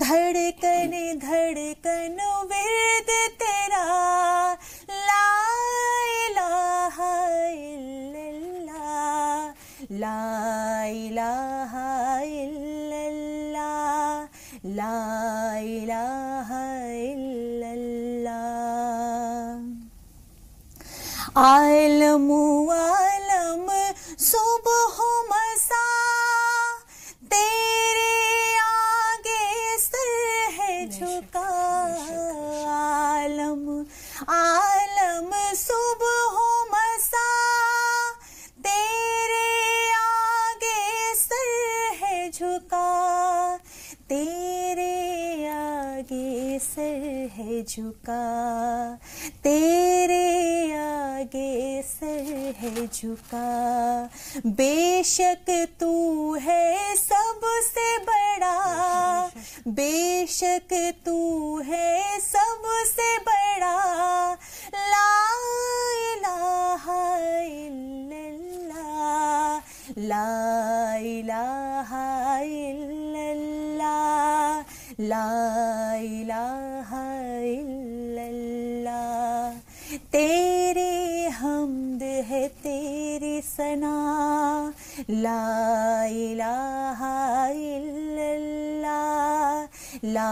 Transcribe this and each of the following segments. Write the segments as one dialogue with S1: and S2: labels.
S1: دھڑکن دھڑکن ورد تیرا لا الہ الا اللہ لا الہ الا اللہ لا الہ الا اللہ عالم عالم صبح مساء تیرے آگے سر ہے جھکا عالم عالم صبح مساء تیرے آگے سر ہے جھکا تیرے آگے سر ہے جھکا تیرے آگے سر ہے جھکا بے شک تو ہے سب سے بڑا بے شک تو ہے سب سے بڑا لا الہ الا اللہ لا الہ الا اللہ لا الہ الا اللہ تیری حمد ہے تیری ثنا لا الہ الا اللہ لا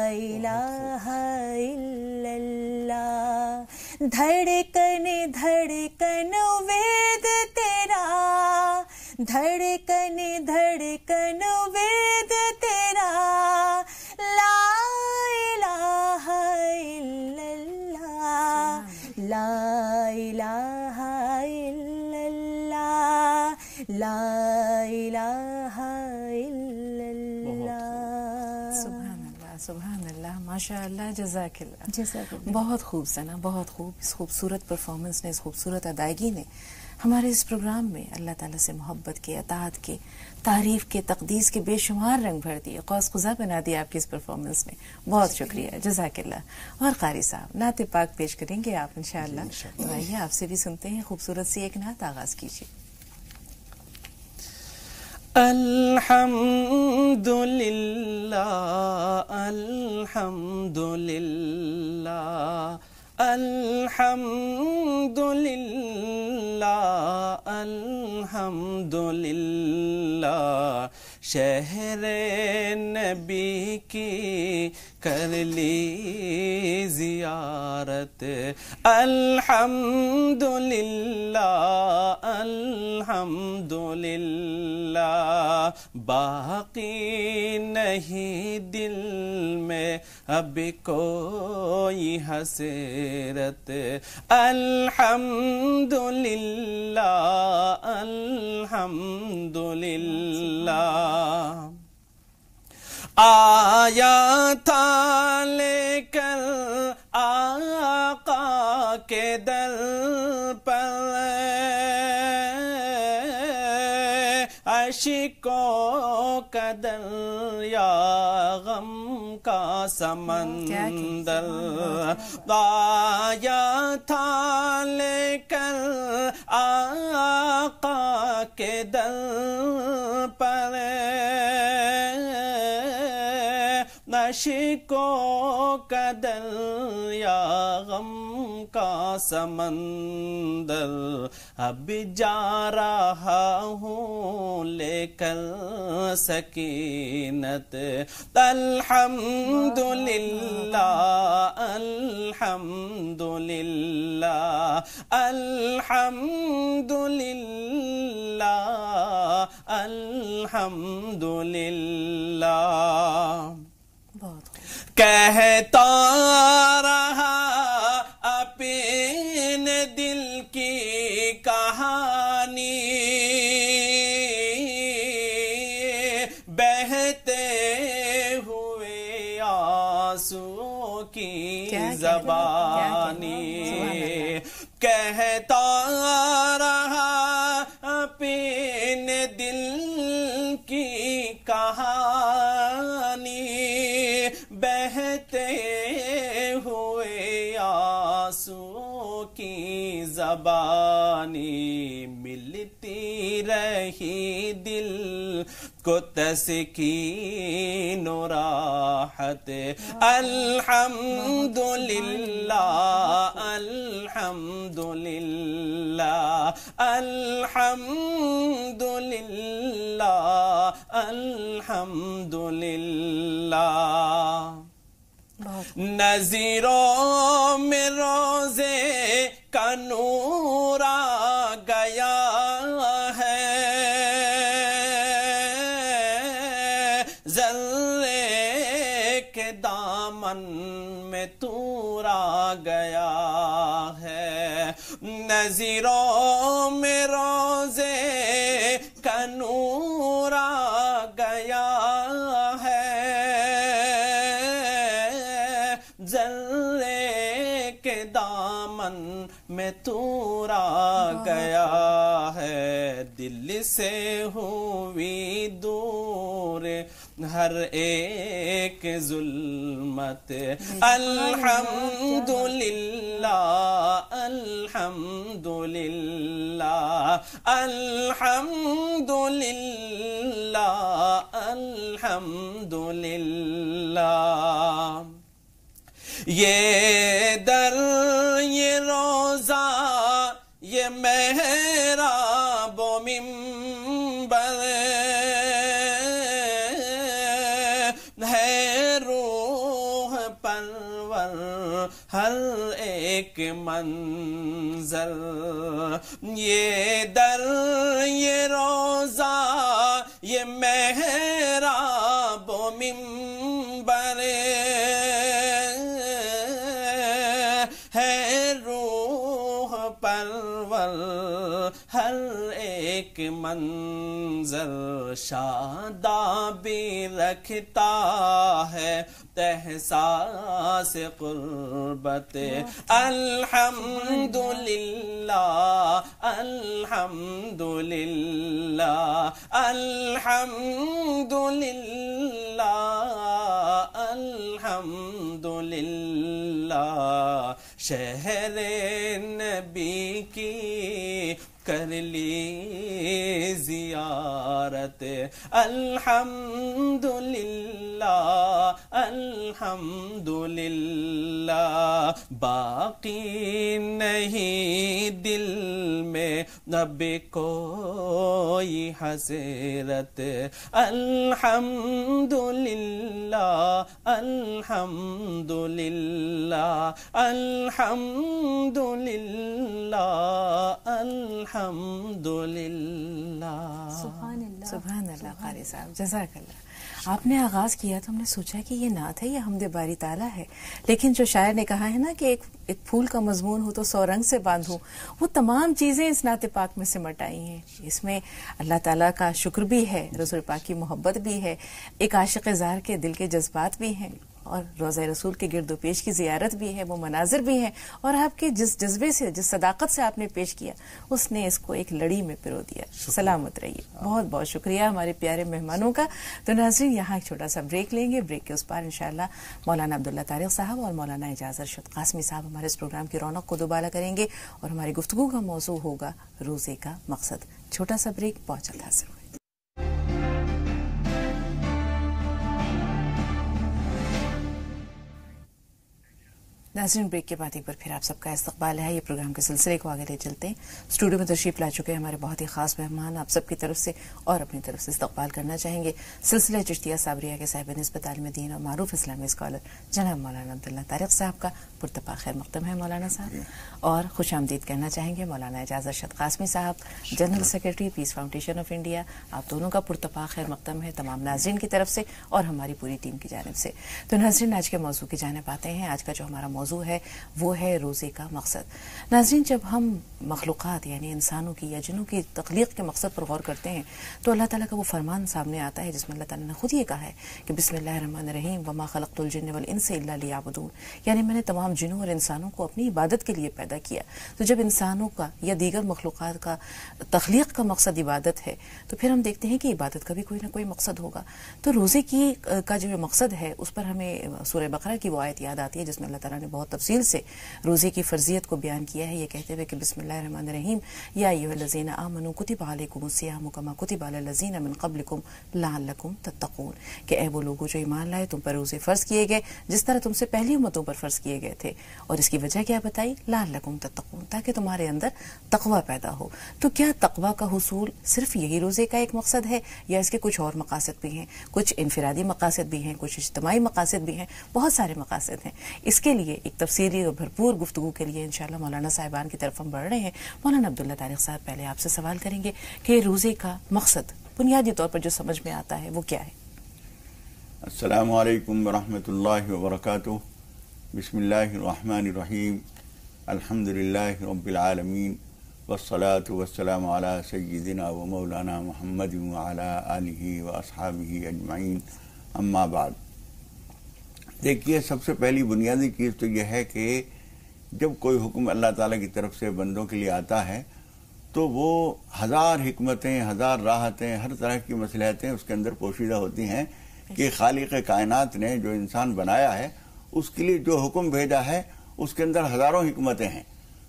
S1: الہ الا اللہ دھڑکن دھڑکن ورد تیرا دھڑکن دھڑکن ورد تیرا لا الہ الا اللہ لا الہ الا اللہ لا الہ الا اللہ سبحان اللہ ماشاء اللہ جزاک اللہ بہت خوب ثنا بہت خوب اس خوبصورت پرفارمنس نے اس خوبصورت ادائیگی نے ہمارے اس پروگرام میں اللہ تعالیٰ سے محبت کے اطاعت کے تعریف کے تقدیس کے بے شمار رنگ بھر دیے قوس قزح بنا دیا آپ کی اس پرفارمنس میں بہت شکریہ جزاک اللہ اور قاری صاحب نعت پاک پیش کریں گے آپ انشاءاللہ تو آئیے آپ سے بھی سنتے ہیں خوبصورت سی ایک نعت آغاز کیجیے
S2: الحمدللہ الحمدللہ الحمدللہ الحمدللہ شہر نبی کی کر لی زیارت الحمدللہ الحمدللہ باقی نہیں دل میں اب کوئی حسرت الحمدللہ الحمدللہ آیا تھا لے کر آقا کے در پر عشقوں کا دریا غم کا سمندر آیا تھا لے کر آقا کے در پر عشقوں کا دریا غم کا سمندر اب جا رہا ہوں لے کر سکینت الحمدللہ الحمدللہ الحمدللہ الحمدللہ کہتا رہا اپنے دل کی کہانی بہتے ہوئے آنسو کی زبانی کہتا رہا اپنے دل کی کہانی بہتے ہوئے آنسو کی زبانی ملتی رہی دل کو تسکین و راحت الحمدللہ الحمدللہ الحمدللہ الحمدللہ نظیروں میں روزے کا نور آ گیا ہے ذرے کے دامن میں طور آ گیا ہے نظیروں میں روزے کا نور آ گیا ہے ذرے کے دامن میں طور آ گیا ہے دل سے ہوئی دور ہر ایک ظلمت الحمدللہ الحمدللہ الحمدللہ الحمدللہ یہ در یہ روزہ یہ محراب و منبر ہے روح پرور ہر ایک منظر یہ در یہ روزہ یہ محراب و منبر ہے روح پرور ہر ایک منظر شادابی رکھتا ہے احساس قربت الحمدللہ الحمدللہ الحمدللہ الحمدللہ شہر نبی کی کر لی زیارت الحمدللہ الحمدللہ باقی نہیں دل میں اب کوئی حسرت الحمدللہ الحمدللہ الحمدللہ الحمدللہ
S1: سبحان اللہ قاری صاحب جزاک اللہ آپ نے آغاز کیا تو ہم نے سوچا کہ یہ نعت ہے یا حمد باری تعالیٰ ہے لیکن جو شاعر نے کہا ہے نا کہ ایک پھول کا مضمون ہو تو 100 رنگ سے باندھوں وہ تمام چیزیں اس نعت پاک میں سمٹ آئی ہیں اس میں اللہ تعالیٰ کا شکر بھی ہے رسول پاک کی محبت بھی ہے ایک عاشق زار کے دل کے جذبات بھی ہیں اور روضہ رسول کے گرد و پیش کی زیارت بھی ہے وہ مناظر بھی ہیں اور آپ کے جس جذبے سے جس صداقت سے آپ نے پیش کیا اس نے اس کو ایک لڑی میں پرو دیا سلامت رہیے بہت بہت شکریہ ہمارے پیارے مہمانوں کا تو ناظرین یہاں ایک چھوٹا سا بریک لیں گے بریک کے اس پار انشاءاللہ مولانا عبداللہ طارق صاحب اور مولانا اعجاز ارشد قاسمی صاحب ہمارے اس پروگرام کی رونق کو دوبارہ کریں گے اور ہماری گفتگو کا موضوع ہوگا روزے کا مقصد چھوٹا سا بریک بہت جلد حاصل ہوئے ناظرین بریک کے بعد ایک بار پھر آپ سب کا استقبال ہے یہ پروگرام کے سلسلے کو آگے لے چلتے ہیں اسٹوڈیو میں تشریف لا چکے ہیں ہمارے بہت ہی خاص مہمان آپ سب کی طرف سے اور اپنی طرف سے استقبال کرنا چاہیں گے سلسلہ چشتیہ صابریہ کے صاحب نسبت عالم دین اور معروف اسلامی اسکالر جناب مولانا عبداللہ طارق صاحب کا پرتپا خیر مقدم ہے مولانا صاحب اور خوش آمدید کہنا چاہیں گے مولانا اعجاز Arshad Qasmi sahab general secretary peace foundation of India آپ دونوں کا پرتپا خیر مقدم ہے تمام ناظرین کی طرف سے اور ہماری پوری ٹیم کی جانب سے تو ناظرین آج کے موضوع کی جانب آتے ہیں آج کا جو ہمارا موضوع ہے وہ ہے روزے کا مقصد ناظرین جب ہم مخلوقات یعنی انسانوں کی یا جنوں کی تخلیق کے مقصد پر غور کرتے ہیں تو اللہ تعالیٰ کا وہ فرمان سامنے آتا ہے جس میں اللہ تعالیٰ نے خود یہ کہا ہے کہ بسم اللہ الرحمن الرحیم وما خلقت الجن والانس الا لیعبدون یعنی میں نے تمام جنوں اور انسانوں کو اپنی عبادت کے لیے پیدا کیا تو جب انسانوں کا یا دیگر مخلوقات کا تخلیق کا مقصد عبادت ہے تو پھر ہم دیکھتے ہیں کہ عبادت کا بھی کوئی نہ کوئی مقصد ہوگا تو روزے کا جو مقصد ہے اس پر ہمیں سورہ بقرہ کی وہ آیت یاد آتی ہے جس میں اللہ تعالیٰ نے بہت تفصیل سے روزے کی فرضیت کو بیان کیا ہے، یہ کہتے ہوئے کہ بسم اللہ الرحمن الرحیم، یا ایھا الذین آمنوا کتب علیکم الصیام کما کتب علی الذین من قبلکم لعلکم تتقون، کہ اے وہ لوگوں جو ایمان لائے، تم پر روزے فرض کیے گئے جس طرح تم سے پہلی امتوں پر فرض کیے گئے تھے، اور اس کی وجہ کیا بتائی؟ لعلکم تتقون، تاکہ تمہارے اندر تقوی پیدا ہو۔ تو کیا تقوی کا حصول صرف یہی روزے کا ایک مقصد ہے، یا اس کے کچھ اور مقاصد بھی ہیں؟ کچھ انفرادی مقاصد بھی ہیں، کچھ اجتماعی مقاصد بھی ہیں، بہت سارے مقاصد ہیں۔ اس کے لیے ایک تفصیلی اور بھرپور گفتگو کے لیے انشاءاللہ مولانا صاحبان کی طرف ہم بڑھ رہے ہیں۔ مولانا عبداللہ طارق صاحب، پہلے آپ سے سوال کریں گے کہ روزے کا مقصد بنیادی طور پر جو سمجھ میں آتا ہے وہ کیا ہے؟
S3: السلام علیکم ورحمۃ اللہ وبرکاتہ۔ بسم اللہ الرحمن الرحیم، الحمد للہ رب العالمین، والصلاة والسلام علی سیدنا و مولانا محمد وعلی آلہ واصحابہ اجمعین، اما بعد۔ دیکھیے، سب سے پہلی بنیادی چیز تو یہ ہے کہ جب کوئی حکم اللہ تعالیٰ کی طرف سے بندوں کے لیے آتا ہے تو وہ ہزار حکمتیں، ہزار راحتیں، ہر طرح کی مصلحتیں اس کے اندر پوشیدہ ہوتی ہیں کہ خالق کائنات نے جو انسان بنایا ہے اس کے لیے جو حکم بھیجا ہے اس کے اندر ہزاروں حکمتیں ہیں۔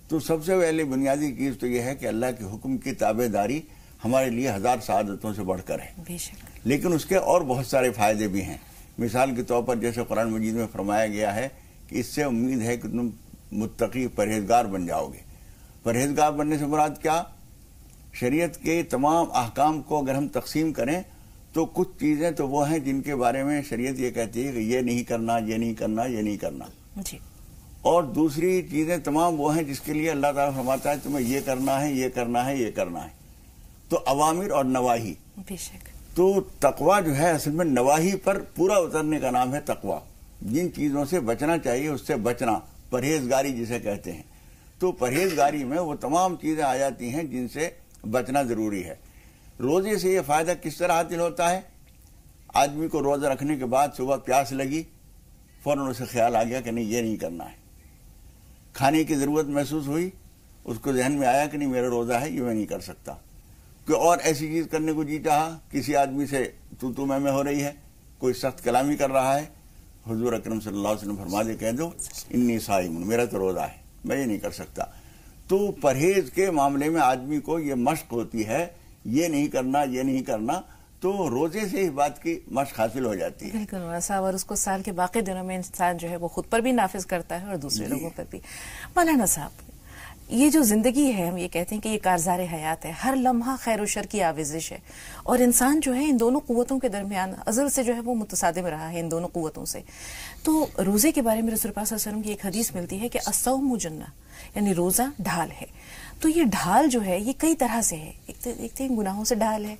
S3: تو سب سے پہلے بنیادی چیز تو یہ ہے کہ اللہ کے حکم کی تابع داری ہمارے لیے ہزار سعادتوں سے بڑھ کر ہے،
S1: بے شک۔
S3: لیکن اس کے اور بہت سارے فائدے بھی ہیں۔ مثال کے طور پر جیسے قرآن مجید میں فرمایا گیا ہے کہ اس سے امید ہے کہ تم متقی پرہیزگار بن جاؤ گے۔ پرہیزگار بننے سے مراد کیا؟ شریعت کے تمام احکام کو اگر ہم تقسیم کریں تو کچھ چیزیں تو وہ ہیں جن کے بارے میں شریعت یہ کہتی ہے کہ یہ نہیں کرنا، یہ نہیں کرنا، یہ نہیں کرنا،
S1: جی۔
S3: اور دوسری چیزیں تمام وہ ہیں جس کے لیے اللہ تعالیٰ فرماتا ہے تمہیں یہ کرنا ہے، یہ کرنا ہے، یہ کرنا ہے۔ تو اوامر اور نواہی،
S1: بے شک۔
S3: تو تقویٰ جو ہے اصل میں نواہی پر پورا اترنے کا نام ہے تقویٰ۔ جن چیزوں سے بچنا چاہیے اس سے بچنا، پرہیزگاری جسے کہتے ہیں۔ تو پرہیزگاری میں وہ تمام چیزیں آ جاتی ہیں جن سے بچنا ضروری ہے۔ روزے سے یہ فائدہ کس طرح حاصل ہوتا ہے؟ آدمی کو روزہ رکھنے کے بعد صبح پیاس لگی، فوراً اسے خیال آ گیا کہ نہیں یہ نہیں کرنا ہے۔ کھانے کی ضرورت محسوس ہوئی، اس کو ذہن میں آیا کہ نہیں میرا روزہ ہے، یہ میں نہیں کر سکتا۔ کوئی اور ایسی چیز کرنے کو جی چاہا، کسی آدمی سے تو میں ہو رہی ہے، کوئی سخت کلامی کر رہا ہے، حضور اکرم صلی اللہ علیہ وسلم فرما دے کہہ دو انی صائم، میرا تو روزہ ہے، میں یہ نہیں کر سکتا۔ تو پرہیز کے معاملے میں آدمی کو یہ مشق ہوتی ہے، یہ نہیں کرنا، یہ نہیں کرنا، تو روزے سے اس بات کی مشق حاصل ہو جاتی ہے۔
S1: بالکل صاحب، اور اس کو سال کے باقی دنوں میں انسان جو ہے وہ خود پر بھی نافذ کرتا ہے اور دوسرے لوگوں پر بھی۔ مولانا صاحب، یہ جو زندگی ہے، ہم یہ کہتے ہیں کہ یہ کارزار حیات ہے، ہر لمحہ خیر و شر کی آویزش ہے، اور انسان جو ہے ان دونوں قوتوں کے درمیان ازل سے جو ہے وہ متصادم رہا ہے ان دونوں قوتوں سے۔ تو روزے کے بارے میں رسول پاک صلی اللہ علیہ وسلم کی ایک حدیث ملتی ہے کہ الصوم جنہ، یعنی روزہ ڈھال ہے۔ تو یہ ڈھال جو ہے یہ کئی طرح سے ہے، ایک تو گناہوں سے ڈھال ہے،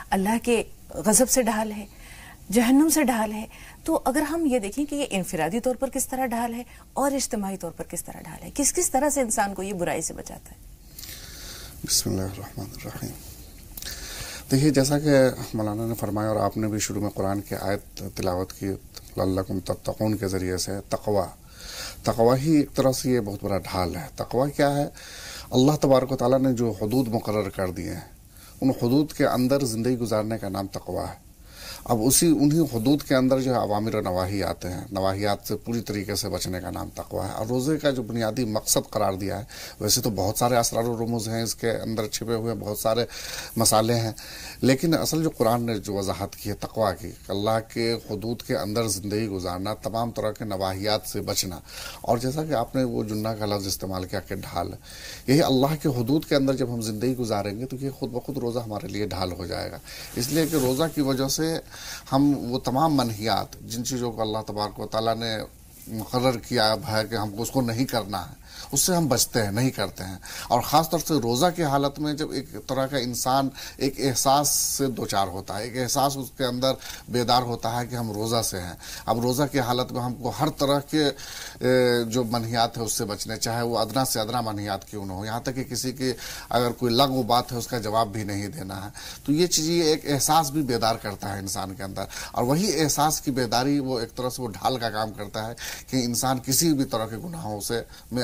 S1: اللہ کے غضب سے ڈھال ہے، جہنم سے ڈھال ہے۔ تو اگر ہم یہ دیکھیں کہ یہ انفرادی طور پر کس طرح ڈھال ہے اور اجتماعی طور پر کس طرح ڈھال ہے، کس طرح سے انسان کو یہ برائی سے بچاتا ہے؟
S4: بسم اللہ الرحمن الرحیم۔ دیکھیے، جیسا کہ مولانا نے فرمایا اور آپ نے بھی شروع میں قرآن کی آیت تلاوت کی لعلکم تتقون کے ذریعے سے، تقوی ہی ایک طرح سے یہ بہت بڑا ڈھال ہے۔ تقوی کیا ہے؟ اللہ تبارک و تعالیٰ نے جو حدود مقرر کر دیے ہیں ان حدود کے اندر زندگی گزارنے کا نام تقوی ہے۔ اب انہی حدود کے اندر جو ہے عوامر و نواہی آتے ہیں، نواہیات سے پوری طریقے سے بچنے کا نام تقوی ہے۔ اور روزے کا جو بنیادی مقصد قرار دیا ہے، ویسے تو بہت سارے اسرار و رموز ہیں اس کے اندر چھپے ہوئے، بہت سارے مسالے ہیں، لیکن اصل جو قرآن نے جو وضاحت کی ہے تقوی کی، اللہ کے حدود کے اندر زندگی گزارنا، تمام طرح کے نواہیات سے بچنا۔ اور جیسا کہ آپ نے وہ جنہ کا لفظ استعمال کیا کہ ڈھال، یہی اللہ کے حدود کے اندر جب ہم زندگی گزاریں گے تو یہ خود بخود روزہ ہمارے لیے ڈھال ہو جائے گا۔ اس لیے کہ روزہ کی وجہ سے ہم وہ تمام منہیات، جن چیزوں کو اللہ تبارک و تعالیٰ نے مقرر کیا ہے کہ ہم کو اس کو نہیں کرنا ہے، اس سے ہم بچتے ہیں، نہیں کرتے ہیں۔ اور خاص طور سے روزہ کی حالت میں جب ایک طرح کا انسان ایک احساس سے دوچار ہوتا ہے، ایک احساس اس کے اندر بیدار ہوتا ہے کہ ہم روزہ سے ہیں۔ اب روزہ کی حالت میں ہم کو ہر طرح کے جو منہیات ہے اس سے بچنے، چاہے وہ ادنا سے ادنا منہیات کیوں نہ ہو، یہاں تک کہ کسی کی اگر کوئی لغو بات ہے اس کا جواب بھی نہیں دینا ہے۔ تو یہ چیز، یہ ایک احساس بھی بیدار کرتا ہے انسان کے اندر، اور وہی احساس کی بیداری وہ ایک طرح سے وہ ڈھال کا کام کرتا ہے کہ انسان کسی بھی طرح کے گناہوں سے میں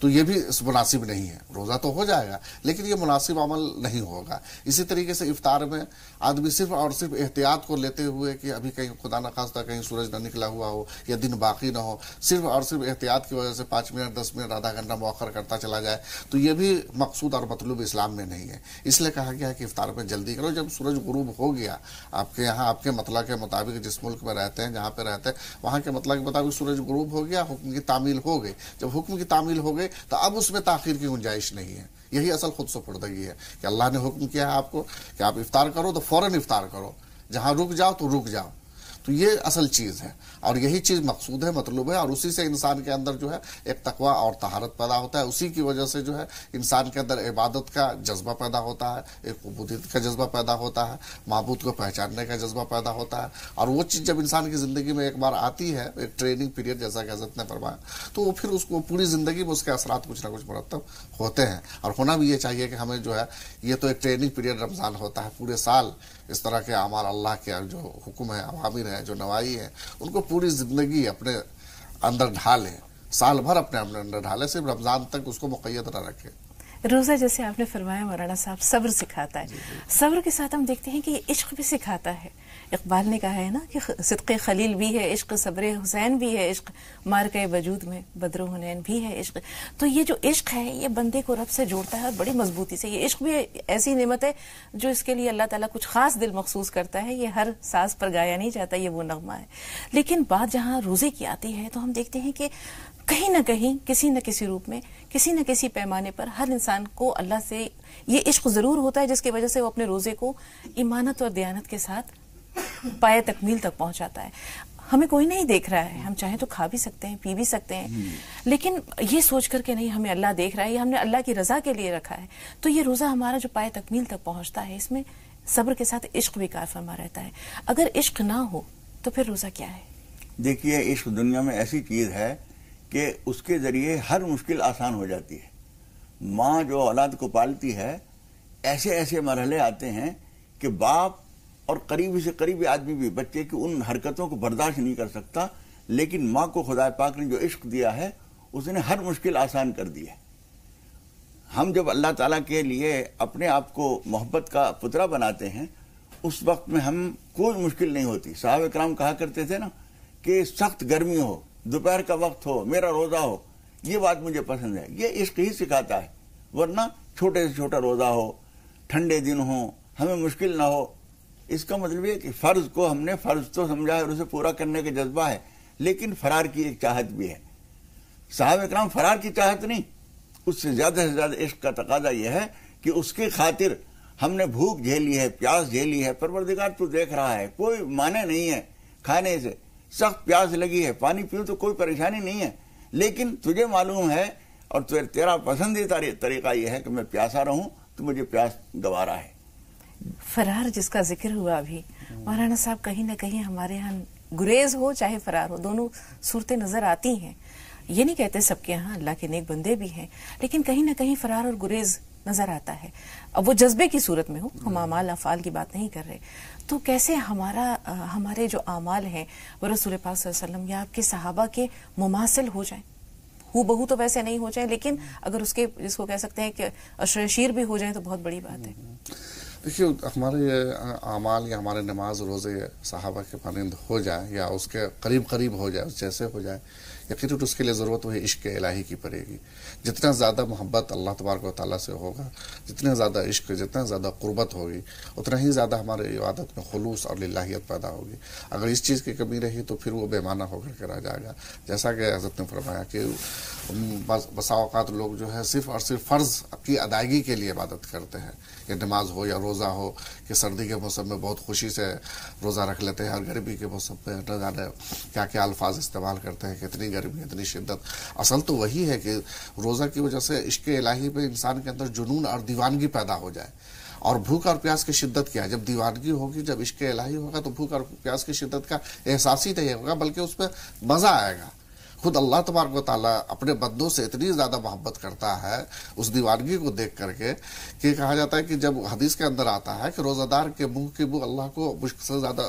S4: تو یہ بھی مناسب نہیں ہے. روزہ تو ہو جائے گا لیکن یہ مناسب عمل نہیں ہوگا. اسی طریقے سے افطار میں آدمی صرف اور صرف احتیاط کو لیتے ہوئے کہ ابھی کہیں خدا نخواستہ کہیں سورج نہ نکلا ہوا ہو یا دن باقی نہ ہو, صرف اور صرف احتیاط کی وجہ سے 5 منٹ 10 منٹ آدھا گھنٹہ مؤخر کرتا چلا جائے, تو یہ بھی مقصود اور مطلوب اسلام میں نہیں ہے. اس لیے کہا گیا ہے کہ افطار میں جلدی کرو. جب سورج غروب ہو گیا آپ کے یہاں, آپ کے مطلع کے مطابق جس ملک میں رہتے ہیں, جہاں پہ رہتے ہیں, وہاں کے مطلع کے مطابق سورج غروب ہو گیا, حکم کی تعمیل ہو گئی. جب حکم کی تعمیل ہو گئی تو اب اس میں تاخیر کی گنجائش نہیں ہے. یہی اصل خود سپردگی ہے کہ اللہ نے حکم کیا ہے آپ کو کہ آپ افطار کرو تو فوراً افطار کرو, جہاں رک جاؤ تو رک جاؤ. تو یہ اصل چیز ہے اور یہی چیز مقصود ہے, مطلوب ہے, اور اسی سے انسان کے اندر جو ہے ایک تقویٰ اور طہارت پیدا ہوتا ہے. اسی کی وجہ سے جو ہے انسان کے اندر عبادت کا جذبہ پیدا ہوتا ہے, ایک عبودیت کا جذبہ پیدا ہوتا ہے, معبود کو پہچاننے کا جذبہ پیدا ہوتا ہے. اور وہ چیز جب انسان کی زندگی میں ایک بار آتی ہے, ایک ٹریننگ پیریڈ جیسا کہ حضرت نے فرمایا, تو وہ پھر اس کو پوری زندگی میں اس کے اثرات کچھ نہ کچھ مرتب ہوتے ہیں. اور ہونا بھی یہ چاہیے کہ ہمیں جو ہے یہ تو ایک ٹریننگ پیریڈ رمضان ہوتا ہے, پورے سال اس طرح کے اعمال اللہ کے جو حکم ہے, اوامر ہیں, جو نواہی ہیں, ان کو پوری زندگی اپنے اندر ڈھالیں, سال بھر اپنے اندر ڈھالیں, صرف رمضان تک اس کو مقید نہ رکھیں.
S1: روزہ جیسے آپ نے فرمایا مولانا صاحب صبر سکھاتا ہے, صبر کے ساتھ ہم دیکھتے ہیں کہ یہ عشق بھی سکھاتا ہے. اقبال نے کہا ہے نا کہ صدق خلیل بھی ہے عشق, صبر حسین بھی ہے عشق, مارکہ وجود میں بدر و حنین بھی ہے عشق. تو یہ جو عشق ہے یہ بندے کو رب سے جوڑتا ہے بڑی مضبوطی سے. یہ عشق بھی ایسی نعمت ہے جو اس کے لیے اللہ تعالیٰ کچھ خاص دل مخصوص کرتا ہے. یہ ہر ساز پر گایا نہیں جاتا, یہ وہ نغمہ ہے. لیکن بات جہاں روزے کی آتی ہے تو ہم دیکھتے ہیں کہ کہیں نہ کہیں کسی نہ کسی روپ میں کسی نہ کسی پیمانے پر ہر انسان کو اللہ سے یہ عشق ضرور ہوتا ہے جس کی وجہ سے وہ اپنے روزے کو ایمانت اور دیانت کے ساتھ پائے تکمیل تک پہنچاتا ہے. ہمیں کوئی نہیں دیکھ رہا ہے, ہم چاہیں تو کھا بھی سکتے ہیں, پی بھی سکتے ہیں, لیکن یہ سوچ کر کے نہیں ہمیں اللہ دیکھ رہا ہے, یہ ہم نے اللہ کی رضا کے لیے رکھا ہے. تو یہ روزہ ہمارا جو پائے تکمیل تک پہنچتا ہے اس میں صبر کے ساتھ عشق بھی کار فرما رہتا ہے. اگر عشق نہ ہو تو پھر روزہ کیا ہے؟
S3: دیکھیے عشق دنیا میں ایسی چیز ہے کہ اس کے ذریعے ہر مشکل آسان ہو جاتی ہے. ماں جو اولاد کو پالتی ہے, ایسے ایسے مرحلے آتے ہیں کہ باپ اور قریبی سے قریبی آدمی بھی بچے کی ان حرکتوں کو برداشت نہیں کر سکتا, لیکن ماں کو خدا پاک نے جو عشق دیا ہے اس نے ہر مشکل آسان کر دی ہے. ہم جب اللہ تعالیٰ کے لیے اپنے آپ کو محبت کا پترا بناتے ہیں اس وقت میں ہم کوئی مشکل نہیں ہوتی. صحابہ کرام کہا کرتے تھے نا کہ سخت گرمی ہو, دوپہر کا وقت ہو, میرا روزہ ہو, یہ بات مجھے پسند ہے. یہ عشق ہی سکھاتا ہے. ورنہ چھوٹے سے چھوٹا روزہ ہو, ٹھنڈے دن ہو, ہمیں مشکل نہ ہو, اس کا مطلب یہ کہ فرض کو ہم نے فرض تو سمجھا ہے اور اسے پورا کرنے کا جذبہ ہے, لیکن فرار کی ایک چاہت بھی ہے. صحابہ کرام فرار کی چاہت نہیں, اس سے زیادہ عشق کا تقاضا یہ ہے کہ اس کی خاطر ہم نے بھوک جھیلی ہے, پیاس جھیلی ہے, پروردگار تو دیکھ رہا ہے, کوئی معنی نہیں ہے کھانے سے, سخت پیاس لگی ہے, پانی پیوں تو کوئی پریشانی نہیں ہے, لیکن تجھے معلوم ہے اور تیرا پسندیدہ طریقہ یہ ہے کہ میں پیاسا رہوں تو مجھے پیاس گوارا ہے.
S1: فرار جس کا ذکر ہوا ابھی مولانا صاحب, کہیں نہ کہیں ہمارے ہاں گریز ہو چاہے فرار ہو دونوں صورتیں نظر آتی ہیں. یہ نہیں کہتے سب کے ہاں اللہ کے نیک بندے بھی ہیں, لیکن کہیں نہ کہیں فرار اور گریز نظر آتا ہے. اب وہ جذبے کی صورت میں ہو, ہم اعمال افعال کی بات نہیں کر رہے. تو کیسے ہمارے جو اعمال ہیں وہ رسول پاک صلی اللہ علیہ وسلم یا آپ کے صحابہ کے مماثل ہو جائیں؟ ہو بہو تو ویسے نہیں ہو جائیں, لیکن اگر اس کے جس کو کہہ سکتے ہیں کہ اشرشیر بھی ہو جائیں تو بہت بڑی بات ہے.
S4: دیکھیے ہمارے اعمال یا ہمارے نماز روزے صحابہ کے مانند ہو جائے یا اس کے قریب قریب ہو جائے, اس جیسے ہو جائے, یقیناً اس کے لیے ضرورت وہی عشق الہی کی پڑے گی. جتنا زیادہ محبت اللہ تبارک و تعالیٰ سے ہوگا, جتنا زیادہ عشق, جتنا زیادہ قربت ہوگی, اتنا ہی زیادہ ہمارے عبادت میں خلوص اور للہیت پیدا ہوگی. اگر اس چیز کی کمی رہی تو پھر وہ بے معنی ہو کر کے رہ جائے گا. جیسا کہ حضرت نے فرمایا کہ بسا اوقات لوگ جو ہے صرف اور صرف فرض کی ادائیگی کے لیے عبادت کرتے ہیں, یا نماز ہو یا روزہ ہو, کہ سردی کے موسم میں بہت خوشی سے روزہ رکھ لیتے ہیں, اور گرمی کے موسم میں نہ جانے کیا کیا الفاظ استعمال کرتے ہیں, کتنی گرمی, اتنی شدت. اصل تو وہی ہے کہ روزہ کی وجہ سے عشق الہی پہ انسان کے اندر جنون اور دیوانگی پیدا ہو جائے. اور بھوک اور پیاس کی شدت کیا ہے؟ جب دیوانگی ہوگی, جب عشق الہی ہوگا تو بھوک اور پیاس کی شدت کا احساس ہی نہیں ہوگا, بلکہ اس پہ مزہ آئے گا. خود اللہ تبارک و تعالیٰ اپنے بندوں سے اتنی زیادہ محبت کرتا ہے اس دیوانگی کو دیکھ کر کے کہ کہا جاتا ہے کہ جب حدیث کے اندر آتا ہے کہ روزہ دار کے منہ کی بو اللہ کو مشک سے زیادہ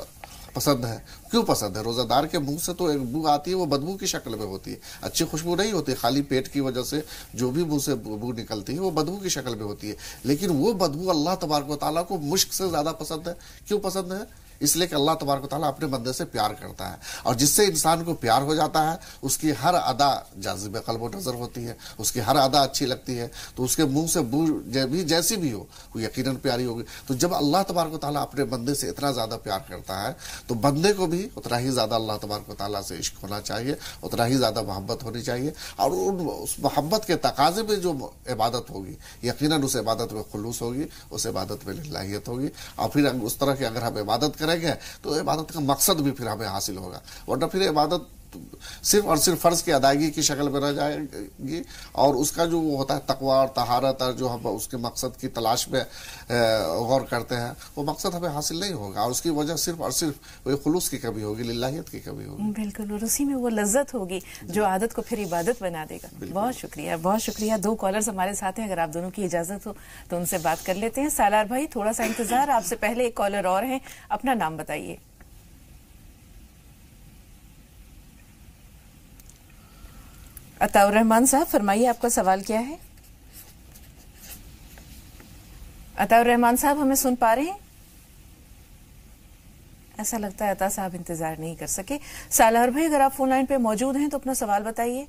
S4: پسند ہے. کیوں پسند ہے؟ روزہ دار کے منہ سے تو ایک بو آتی ہے، وہ بدبو کی شکل میں ہوتی ہے، اچھی خوشبو نہیں ہوتی، خالی پیٹ کی وجہ سے جو بھی منہ سے بو نکلتی ہے وہ بدبو کی شکل میں ہوتی ہے. لیکن وہ بدبو اللہ تبارک و تعالیٰ کو مشک سے زیادہ پسند ہے. کیوں پسند ہے؟ اس لیے کہ اللہ تبارک و تعالیٰ اپنے بندے سے پیار کرتا ہے، اور جس سے انسان کو پیار ہو جاتا ہے اس کی ہر ادا جاذب قلب و نظر ہوتی ہے، اس کی ہر ادا اچھی لگتی ہے، تو اس کے منہ سے بو بھی جیسی بھی ہو وہ یقیناً پیاری ہوگی. تو جب اللہ تبارک و تعالیٰ اپنے بندے سے اتنا زیادہ پیار کرتا ہے تو بندے کو بھی اتنا ہی زیادہ اللہ تبارک و تعالیٰ سے عشق ہونا چاہیے، اتنا ہی زیادہ محبت ہونی چاہیے، اور اس محبت کے تقاضے میں جو عبادت ہوگی یقیناً اس عبادت میں خلوص ہوگی، اس عبادت میں للہیت ہوگی. اور پھر اس طرح کی اگر ہم عبادت کریں گے تو عبادت کا مقصد بھی پھر ہمیں حاصل ہوگا. ورنہ پھر عبادت صرف اور صرف فرض کی ادائیگی کی شکل میں رہ جائے گی، اور اس کا جو ہوتا ہے تقویٰ اور طہارت اور جو ہم اس کے مقصد کی تلاش میں غور کرتے ہیں وہ مقصد ہمیں حاصل نہیں ہوگا، اور اس کی وجہ صرف اور صرف وہ خلوص کی کمی ہوگی، للہیت کی کمی ہوگی.
S1: بالکل، اور اسی میں وہ لذت ہوگی جو عادت کو پھر عبادت بنا دے گا. بہت شکریہ، بہت شکریہ. 2 کالرز ہمارے ساتھ ہیں، اگر آپ دونوں کی اجازت ہو تو ان سے بات کر لیتے ہیں. سالار بھائی تھوڑا سا انتظار، آپ سے پہلے ایک کالر اور ہیں، اپنا نام بتائیے. عطا الرحمان صاحب فرمائیے، آپ کا سوال کیا ہے؟ عطا الرحمان صاحب ہمیں سن پا رہے ہیں؟ ایسا لگتا ہے عطا صاحب انتظار نہیں کر سکے. سالار بھائی اگر آپ فون لائن پہ موجود ہیں تو اپنا سوال بتائیے.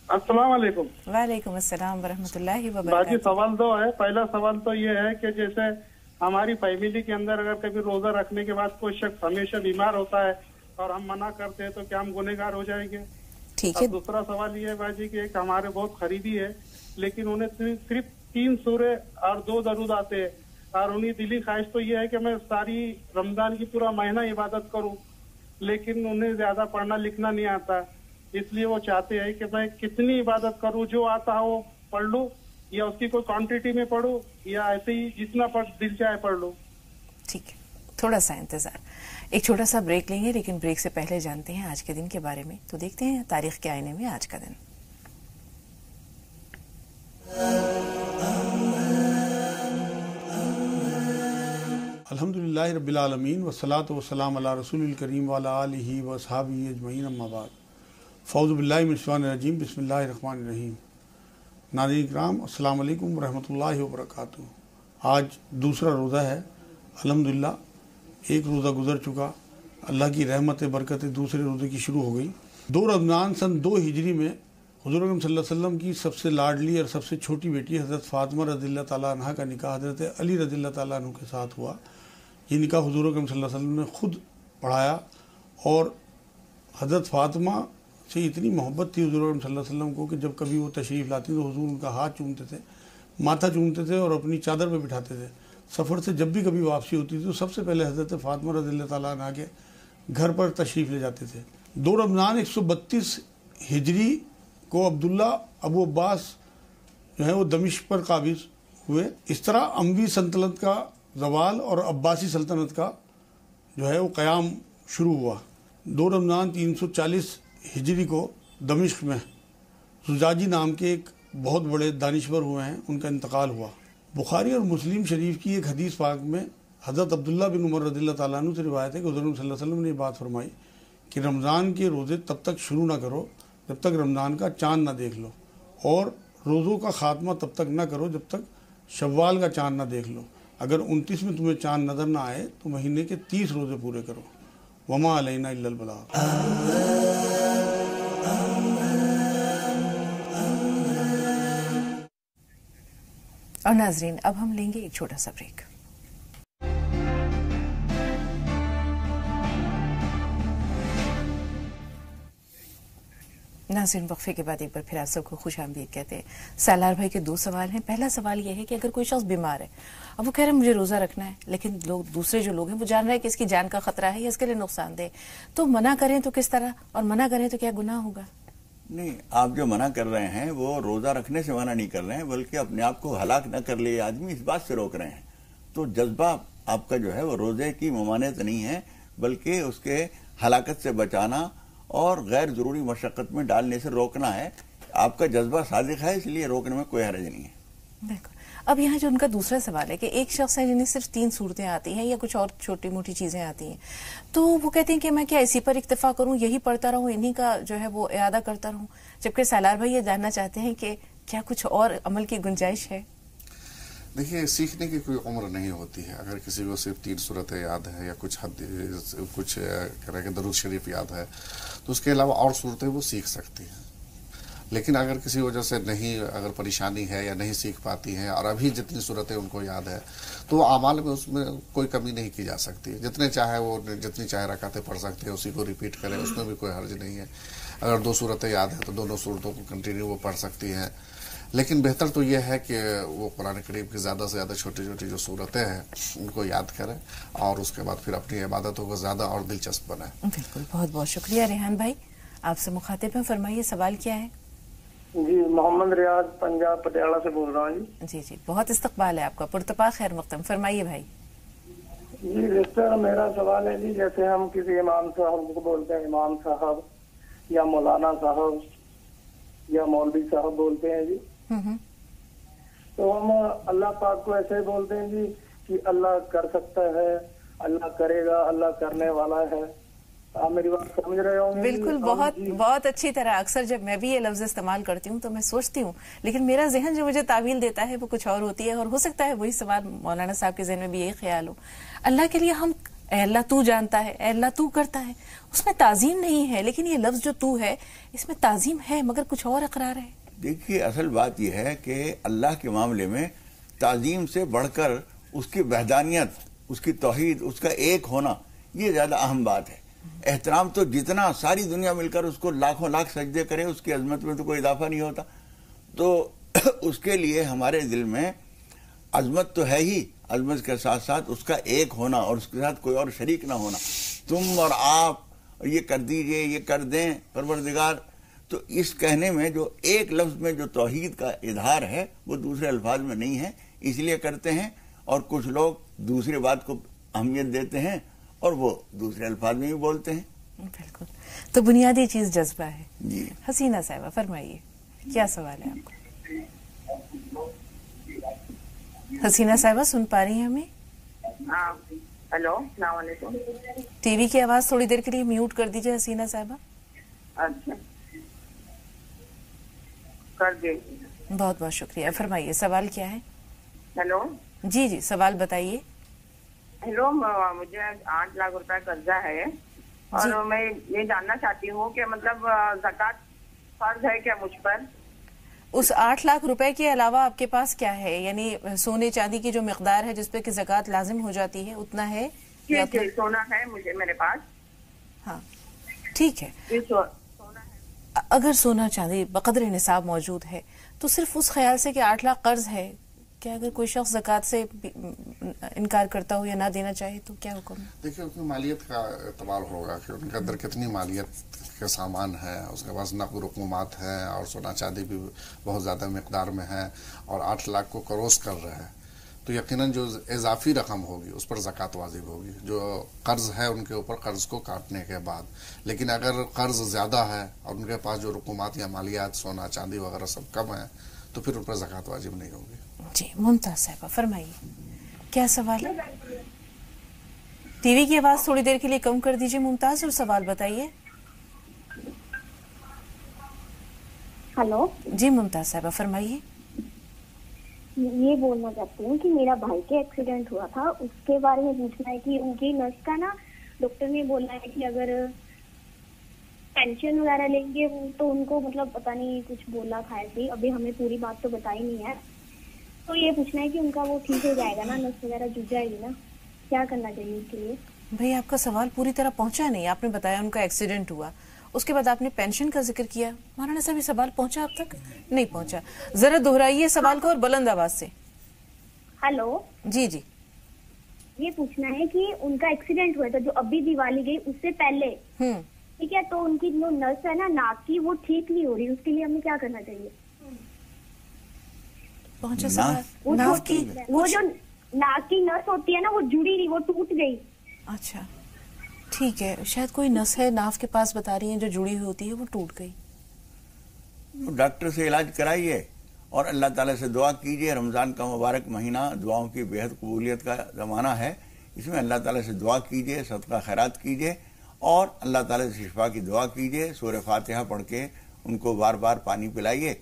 S5: السلام علیکم.
S1: وعلیکم السلام ورحمۃ اللہ
S5: باجی
S1: وبرکاتہ.
S5: سوال 2 ہے. پہلا سوال تو یہ ہے کہ جیسے ہماری فیملی کے اندر اگر کبھی روزہ رکھنے کے بعد کوئی شخص ہمیشہ بیمار ہوتا ہے اور ہم منع کرتے ہیں تو کیا ہم گنہگار ہو جائیں گے؟
S1: ٹھیک ہے.
S5: اور دوسرا سوال یہ ہے باجی کہ ایک ہمارے بہت قریبی ہے لیکن انہیں صرف 3 سورے اور 2 درود آتے ہیں، اور انہیں دلی خواہش تو یہ ہے کہ میں ساری رمضان کی پورا مہینہ عبادت کروں، لیکن انہیں زیادہ پڑھنا لکھنا نہیں آتا، اس لیے وہ چاہتے ہیں کہ میں کتنی عبادت کروں، جو آتا ہو پڑھ لوں، یا اس کی کوئی کوانٹٹی میں پڑھوں، یا ایسے ہی جتنا دل چاہے پڑھ لوں.
S1: ٹھیک ہے، تھوڑا سا انتظار. ایک چھوٹا سا بریک لیں گے، لیکن بریک سے پہلے جانتے ہیں آج کے دن کے بارے میں. تو دیکھتے ہیں تاریخ کے آئینے میں آج کا دن.
S6: الحمدللہ رب العالمین والصلاة والسلام علی رسول الکریم وعلی آلہ واصحابہ اجمعین، اما بعد. فاعوذ باللہ من الشیطان الرجیم، بسم اللہ الرحمن الرحیم. ناظرین کرام، السلام علیکم ورحمۃ اللہ وبرکاتہ. آج دوسرا روزہ ہے، الحمدللہ. ایک روزہ گزر چکا، اللہ کی رحمت برکت دوسرے روزے کی شروع ہو گئی. 2 رمضان سن 2 ہجری میں حضور اکرم صلی اللہ علیہ وسلم کی سب سے لاڈلی اور سب سے چھوٹی بیٹی حضرت فاطمہ رضی اللہ تعالیٰ عنہ کا نکاح حضرت علی رضی اللہ تعالیٰ عنہ کے ساتھ ہوا. یہ نکاح حضور اکرم صلی اللہ علیہ وسلم نے خود پڑھایا، اور حضرت فاطمہ سے اتنی محبت تھی حضور اکرم صلی اللہ علیہ وسلم کو کہ جب کبھی وہ تشریف لاتی تو حضور ان کا ہاتھ چومتے تھے، ماتھا چومتے تھے اور اپنی چادر پہ بٹھاتے تھے. سفر سے جب بھی کبھی واپسی ہوتی تھی تو سب سے پہلے حضرت فاطمہ رضی اللہ تعالیٰ عنہ کے گھر پر تشریف لے جاتے تھے. 2 رمضان 132 ہجری کو عبداللہ ابو عباس جو ہے وہ دمشق پر قابض ہوئے. اس طرح اموی سلطنت کا زوال اور عباسی سلطنت کا جو ہے وہ قیام شروع ہوا. 2 رمضان 340 ہجری کو دمشق میں زجاجی نام کے ایک بہت بڑے دانشور ہوئے ہیں، ان کا انتقال ہوا. بخاری اور مسلم شریف کی ایک حدیث پاک میں حضرت عبداللہ بن عمر رضی اللہ تعالیٰ عنہ سے روایت ہے کہ حضور صلی اللہ علیہ وسلم نے یہ بات فرمائی کہ رمضان کے روزے تب تک شروع نہ کرو جب تک رمضان کا چاند نہ دیکھ لو، اور روزوں کا خاتمہ تب تک نہ کرو جب تک شوال کا چاند نہ دیکھ لو. اگر 29 میں تمہیں چاند نظر نہ آئے تو مہینے کے 30 روزے پورے کرو. وما علینا الا البلاغ.
S1: اور ناظرین اب ہم لیں گے ایک چھوٹا سا بریک. ناظرین وقفے کے بعد ایک بار پھر آپ سب کو خوش آمدید کہتے ہیں. سالار بھائی کے 2 سوال ہیں. پہلا سوال یہ ہے کہ اگر کوئی شخص بیمار ہے، اب وہ کہہ رہے ہیں مجھے روزہ رکھنا ہے، لیکن دوسرے جو لوگ ہیں وہ جان رہے ہیں کہ اس کی جان کا خطرہ ہے یا اس کے لیے نقصان دہ، تو منع کریں تو کس طرح، اور منع کریں تو کیا گناہ ہوگا؟
S3: نہیں، آپ جو منع کر رہے ہیں وہ روزہ رکھنے سے منع نہیں کر رہے ہیں، بلکہ اپنے آپ کو ہلاک نہ کر لے آدمی، اس بات سے روک رہے ہیں. تو جذبہ آپ کا جو ہے وہ روزے کی ممانعت نہیں ہے، بلکہ اس کے ہلاکت سے بچانا اور غیر ضروری مشقت میں ڈالنے سے روکنا ہے. آپ کا جذبہ صادق ہے، اس لیے روکنے میں کوئی حرج نہیں ہے.
S1: بالکل. اب یہاں جو ان کا دوسرا سوال ہے کہ ایک شخص ہے جنہیں صرف 3 صورتیں آتی ہیں یا کچھ اور چھوٹی موٹی چیزیں آتی ہیں، تو وہ کہتے ہیں کہ میں کیا اسی پر اکتفا کروں، یہی پڑھتا رہوں، انہی کا جو ہے وہ اعادہ کرتا رہوں، جبکہ سالار بھائی یہ جاننا چاہتے ہیں کہ کیا کچھ اور عمل کی گنجائش ہے؟
S4: دیکھیے، سیکھنے کی کوئی عمر نہیں ہوتی ہے. اگر کسی کو صرف 3 صورتیں یاد ہے یا کچھ درود شریف یاد ہے تو اس کے علاوہ اور صورتیں وہ سیکھ سکتی ہیں. لیکن اگر کسی وجہ سے نہیں، اگر پریشانی ہے یا نہیں سیکھ پاتی ہیں اور ابھی جتنی صورتیں ان کو یاد ہے تو اعمال میں اس میں کوئی کمی نہیں کی جا سکتی. جتنے چاہے وہ جتنی چاہے رکعتیں پڑھ سکتے ہیں، اسی کو ریپیٹ کریں، اس میں بھی کوئی حرج نہیں ہے. اگر 2 صورتیں یاد ہیں تو دونوں صورتوں کو کنٹینیو وہ پڑھ سکتی ہیں. لیکن بہتر تو یہ ہے کہ وہ قرآن کریم کی زیادہ سے زیادہ چھوٹی چھوٹی جو صورتیں ہیں ان کو یاد کریں اور اس کے بعد پھر اپنی عبادتوں کو زیادہ اور دلچسپ بنائیں.
S1: بالکل، بہت بہت شکریہ. ریحان بھائی آپ سے مخاطب ہیں، فرمائیے سوال کیا ہے؟
S7: جی، محمد ریاض پنجاب پٹیالہ سے بول رہا ہوں.
S1: جی بہت استقبال ہے آپ کا، پرتپا خیر مقدم، فرمائیے بھائی.
S7: جی سر، میرا سوال ہے جی، جیسے ہم کسی امام صاحب کو بولتے ہیں امام صاحب یا مولانا صاحب یا مولوی صاحب بولتے ہیں جی، تو ہم اللہ پاک کو ایسے بولتے ہیں جی کہ اللہ کر سکتا ہے، اللہ کرے گا، اللہ کرنے والا ہے. آپ میری بات سمجھ رہے ہوں گے؟
S1: بالکل، بہت اچھی طرح. اکثر جب میں بھی یہ لفظ استعمال کرتی ہوں تو میں سوچتی ہوں، لیکن میرا ذہن جو مجھے تعویل دیتا ہے وہ کچھ اور ہوتی ہے، اور ہو سکتا ہے وہی سوال مولانا صاحب کے ذہن میں بھی یہی خیال ہو. اللہ کے لیے ہم اے اللہ تو جانتا ہے، اے اللہ تو کرتا ہے، اس میں تعظیم نہیں ہے، لیکن یہ لفظ جو تو ہے اس میں تعظیم ہے مگر کچھ اور اقرار ہے.
S3: دیکھیے، اصل بات یہ ہے کہ اللہ کے معاملے میں تعظیم سے بڑھ کر اس کی وحدانیت، اس کی توحید، اس کا ایک ہونا، یہ زیادہ اہم بات ہے. احترام تو جتنا ساری دنیا مل کر اس کو لاکھوں لاکھ سجدے کرے، اس کی عظمت میں تو کوئی اضافہ نہیں ہوتا. تو اس کے لیے ہمارے دل میں عظمت تو ہے ہی، عظمت کے ساتھ ساتھ اس کا ایک ہونا اور اس کے ساتھ کوئی اور شریک نہ ہونا. تم اور آپ یہ کر دیجئے، یہ کر دیں پروردگار. تو اس کہنے میں جو ایک لفظ میں جو توحید کا اظہار ہے وہ دوسرے الفاظ میں نہیں ہے، اس لیے کرتے ہیں. اور کچھ لوگ دوسری بات کو اہمیت دیتے ہیں اور وہ دوسرے الفاظ میں بھی بولتے ہیں.
S1: بالکل، تو بنیادی چیز جذبہ ہے.
S3: جی
S1: حسینہ صاحبہ فرمائیے کیا سوال ہے آپ کو؟ حسینہ صاحبہ سن پا رہی ہیں ہمیں؟
S8: ہیلو، السلام علیکم.
S1: ٹی وی کی آواز تھوڑی دیر کے لیے میوٹ کر دیجیے حسینہ صاحبہ.
S8: اچھا، کر دیں.
S1: بہت بہت شکریہ. فرمائیے سوال کیا ہے؟
S8: ہیلو
S1: جی سوال بتائیے.
S8: ہیلو، مجھے 8 لاکھ روپے قرضہ ہے اور میں یہ جاننا چاہتی ہوں کہ مطلب زکوٰۃ فرض ہے کیا مجھ پر؟
S1: اس 8 لاکھ روپے کے علاوہ آپ کے پاس کیا ہے؟ یعنی سونے چاندی کی جو مقدار ہے جس پہ کہ زکوٰۃ لازم ہو جاتی ہے اتنا ہے؟
S8: جی سونا ہے مجھے، میرے پاس.
S1: ہاں ٹھیک ہے.
S8: سونا ہے.
S1: اگر سونا چاندی بقدر نصاب موجود ہے تو صرف اس خیال سے کہ 8 لاکھ قرض ہے، کہ اگر کوئی شخص زکوٰۃ سے انکار کرتا ہو یا نہ دینا چاہے تو کیا حکم ہے؟
S4: دیکھیں، اس میں مالیت کا اعتبار ہوگا کہ ان کے اندر کتنی مالیت کے سامان ہے، اس کے پاس نقد رقومات ہیں اور سونا چاندی بھی بہت زیادہ مقدار میں ہے اور 8 لاکھ کو کروس کر رہے ہیں، تو یقیناً جو اضافی رقم ہوگی اس پر زکوٰۃ واجب ہوگی جو قرض ہے ان کے اوپر، قرض کو کاٹنے کے بعد. لیکن اگر قرض زیادہ ہے اور ان کے پاس جو رقومات یا مالیات سونا چاندی وغیرہ سب کم ہیں تو پھر ان پر زکوٰۃ واجب نہیں ہوگی.
S1: جی ممتاز صاحبہ فرمائیے کیا سوال ہے؟ ٹی وی کی آواز تھوڑی دیر کے لیے کم کر دیجیے ممتاز اور سوال بتائیے.
S9: ہلو
S1: جی ممتاز صاحبہ فرمائیے.
S9: یہ بولنا چاہتی ہوں کہ میرا بھائی کے ایکسیڈنٹ ہوا تھا، اس کے بارے میں پوچھنا ہے کہ ان کی نس کا نا ڈاکٹر نے بولا ہے کہ اگر پینشن وغیرہ لیں گے تو ان کو مطلب پتہ نہیں کچھ بولا تھا ایسے، ابھی ہمیں پوری بات تو بتائی نہیں ہے. تو یہ پوچھنا ہے کہ ان کا وہ ٹھیک ہو جائے گا نا، نس وغیرہ جھک جائے گی نا، کیا کرنا چاہیے اس کے لیے؟
S1: بھائی آپ کا سوال پوری طرح پہنچا نہیں. آپ نے بتایا ان کا ایکسیڈنٹ ہوا، اس کے بعد آپ نے پینشن کا ذکر کیا. مولانا صاحب یہ سوال پہنچا اب تک؟ نہیں پہنچا. ذرا دہرائیے سوال کو اور بلند آواز سے.
S9: ہلو
S1: جی
S9: یہ پوچھنا ہے کہ ان کا ایکسیڈنٹ ہوا تھا جو ابھی دیوالی گئی اس سے پہلے، ٹھیک ہے، تو ان کی جو نس ہے نا ناک کی وہ ٹھیک نہیں ہو رہی، اس کے لیے ہمیں کیا کرنا چاہیے؟
S1: پہنچا سوال.
S9: وہ جو ناک کی نس ہوتی ہے نا وہ جڑی نہیں، وہ ٹوٹ گئی.
S1: اچھا ٹھیک ہے، شاید کوئی نس ہے ناف کے پاس بتا رہی ہیں جو جڑی ہوئی ہوتی ہے وہ ٹوٹ گئی.
S3: ڈاکٹر سے علاج کرائیے اور اللہ تعالیٰ سے دعا کیجئے. رمضان کا مبارک مہینہ دعاؤں کی بے حد قبولیت کا زمانہ ہے. اس میں اللہ تعالیٰ سے دعا کیجئے, صدقہ خیرات کیجئے اور اللہ تعالیٰ سے شفا کی دعا کیجئے. سورہ فاتحہ پڑھ کے ان کو بار بار پانی پلائیے,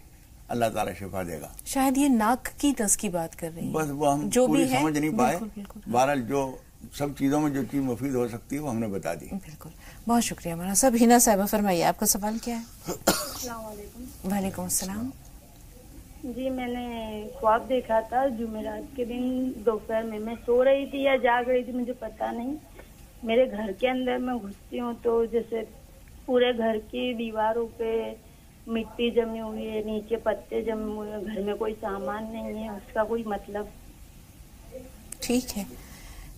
S3: اللہ تعالیٰ شفا دے گا.
S1: شاید یہ ناک کی دست کی بات کر رہی ہیں,
S3: بس وہ ہم
S1: جو
S3: پوری
S1: بھی ہے
S3: سمجھ نہیں پائے.
S1: بالکل.
S3: بہرحال جو سب چیزوں میں جو چیز مفید ہو سکتی ہے وہ ہم نے بتا دی.
S1: بالکل, بہت شکریہ مولانا صاحب. ہینا صاحبہ فرمائیے, آپ کا سوال کیا ہے؟
S10: السلام علیکم.
S1: وعلیکم السلام.
S10: جی میں نے خواب دیکھا تھا جمعرات کے دن دوپہر میں سو رہی تھی یا جاگ رہی تھی مجھے پتا نہیں. میرے گھر کے اندر میں گھستی ہوں تو جیسے پورے گھر کی دیواروں پہ مٹی جمی ہوئی ہے, نیچے پتے جمے ہوئے ہیں, گھر میں کوئی سامان نہیں ہے. اس کا کوئی مطلب؟
S1: ٹھیک ہے,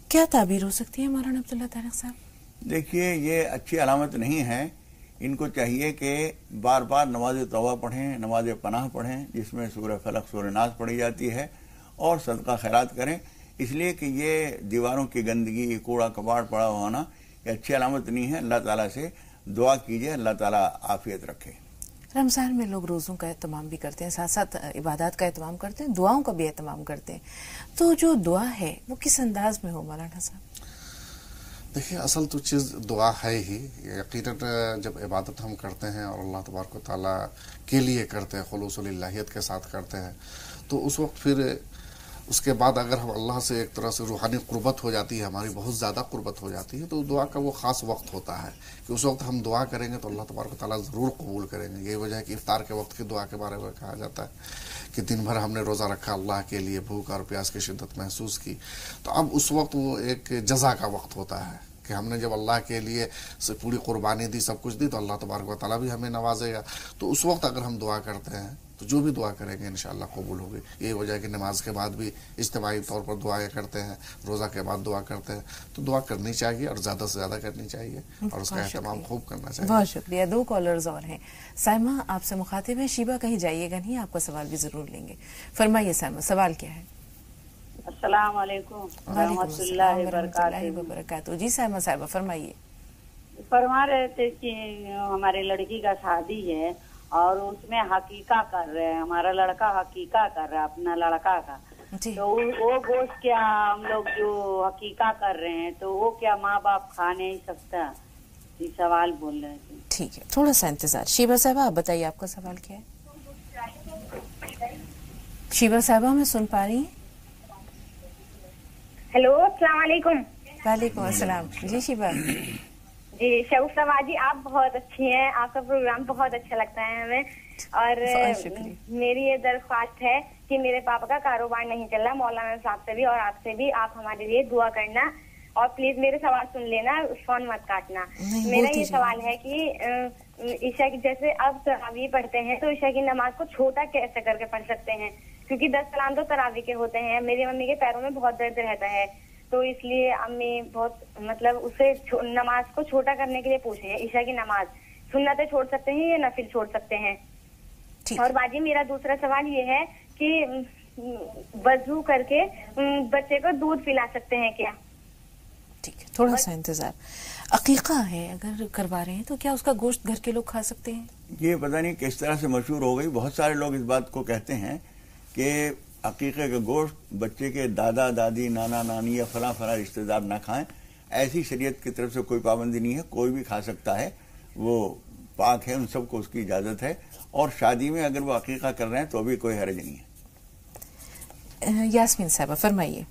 S1: کیا تعبیر ہو سکتی ہے مولانا عبداللہ طارق صاحب؟
S3: دیکھیے یہ اچھی علامت نہیں ہے. ان کو چاہیے کہ بار بار نماز توبہ پڑھیں, نماز پناہ پڑھیں جس میں سورہ فلق سورہ ناس پڑھی جاتی ہے, اور صدقہ خیرات کریں. اس لیے کہ یہ دیواروں کی گندگی, کوڑا کباڑ پڑا ہونا یہ اچھی علامت نہیں ہے. اللہ تعالیٰ سے دعا کیجئے, اللہ تعالیٰ عافیت رکھے.
S1: رمضان میں لوگ روزوں کا اہتمام بھی کرتے ہیں, ساتھ ساتھ عبادات کا اہتمام کرتے ہیں, دعاؤں کا بھی اہتمام کرتے ہیں. تو جو دعا ہے وہ کس انداز میں ہو مولانا صاحب؟
S4: دیکھیے اصل تو چیز دعا ہے ہی. یقیناً جب عبادت ہم کرتے ہیں اور اللہ تبارک و تعالیٰ کے لیے کرتے ہیں, خلوص اللہیت کے ساتھ کرتے ہیں, تو اس وقت پھر اس کے بعد اگر ہم اللہ سے ایک طرح سے روحانی قربت ہو جاتی ہے, ہماری بہت زیادہ قربت ہو جاتی ہے, تو دعا کا وہ خاص وقت ہوتا ہے کہ اس وقت ہم دعا کریں گے تو اللہ تبارک و تعالیٰ ضرور قبول کریں گے. یہی وجہ ہے کہ افطار کے وقت کی دعا کے بارے میں کہا جاتا ہے کہ دن بھر ہم نے روزہ رکھا, اللہ کے لیے بھوک اور پیاس کی شدت محسوس کی, تو اب اس وقت وہ ایک جزا کا وقت ہوتا ہے کہ ہم نے جب اللہ کے لیے پوری قربانی دی, سب کچھ دی, تو اللہ تبارک و تعالیٰ بھی ہمیں نوازے گا. تو اس وقت اگر ہم دعا کرتے ہیں تو جو بھی دعا کریں گے انشاءاللہ قبول ہوگی. یہی وجہ ہے کہ نماز کے بعد بھی اجتماعی طور پر دعائیں کرتے ہیں, روزہ کے بعد دعا کرتے ہیں. تو دعا کرنی چاہیے اور زیادہ سے زیادہ کرنی چاہیے اور اس کا اہتمام خوب کرنا چاہیے.
S1: بہت شکریہ. 2 کالرز اور ہیں. سائمہ آپ سے مخاطب ہے, شیبہ کہیں جائیے گا نہیں, آپ کا سوال بھی ضرور لیں گے. فرمائیے سائمہ, سوال کیا ہے؟
S10: السلام علیکم ورحمۃ اللہ
S1: وبرکاتہ. جی سائمہ صاحبہ فرمائیے.
S10: فرما رہے تھے کہ ہمارے لڑکی کا شادی ہے اور اس میں حقیقہ کر رہے ہیں, ہمارا لڑکا حقیقہ کر رہا ہے اپنا لڑکا کا, تو وہ گوشت کیا ہم لوگ جو حقیقہ کر رہے ہیں تو وہ کیا ماں باپ کھا نہیں سکتا؟ یہ سوال بول رہے تھے.
S1: ٹھیک ہے, تھوڑا سا انتظار. شیبہ صاحبہ آپ بتائیے آپ کا سوال کیا ہے؟ شیبہ صاحبہ ہمیں سن پا رہی ہیں؟
S9: ہیلو السلام علیکم.
S1: وعلیکم السلام. جی شیبہ.
S9: جی شگفتہ جی آپ بہت اچھی ہیں, آپ کا پروگرام بہت اچھا لگتا ہے ہمیں. اور میری یہ درخواست ہے کہ میرے پاپا کا کاروبار نہیں چل رہا, مولانا صاحب سے بھی اور آپ سے بھی آپ ہمارے لیے دعا کرنا, اور پلیز میرے سوال سن لینا, فون مت کاٹنا. میرا یہ سوال ہے کہ عشاء کی جیسے اب تراویح پڑھتے ہیں تو عشاء کی نماز کو چھوٹا کیسے کر کے پڑھ سکتے ہیں؟ کیونکہ 10 سلام تو تراویح کے ہوتے ہیں. میری ممی کے پیروں میں بہت درد رہتا ہے, تو اس لیے امی بہت مطلب اسے نماز کو چھوٹا کرنے کے لیے پوچھے ہیں. عشاء کی نماز سنتیں چھوڑ سکتے ہیں یا نفل چھوڑ سکتے ہیں؟ اور باجی میرا دوسرا سوال یہ ہے کہ وضو کر کے بچے کو دودھ پلا سکتے ہیں کیا؟
S1: ٹھیک ہے, تھوڑا سا انتظار. عقیقہ ہے اگر کروا رہے ہیں تو کیا اس کا گوشت گھر کے لوگ کھا سکتے ہیں؟
S3: یہ پتہ نہیں کس طرح سے مشہور ہو گئی. بہت سارے لوگ اس بات کو کہتے ہیں کہ عقیقے کا گوشت بچے کے دادا دادی نانا نانی یا فلاں رشتہ دار نہ کھائیں. ایسی شریعت کی طرف سے کوئی پابندی نہیں ہے, کوئی بھی کھا سکتا ہے, وہ پاک ہے, ان سب کو اس کی اجازت ہے. اور شادی میں اگر وہ عقیقہ کر رہے ہیں تو بھی کوئی حرج نہیں ہے.
S1: یاسمین صاحبہ فرمائیے.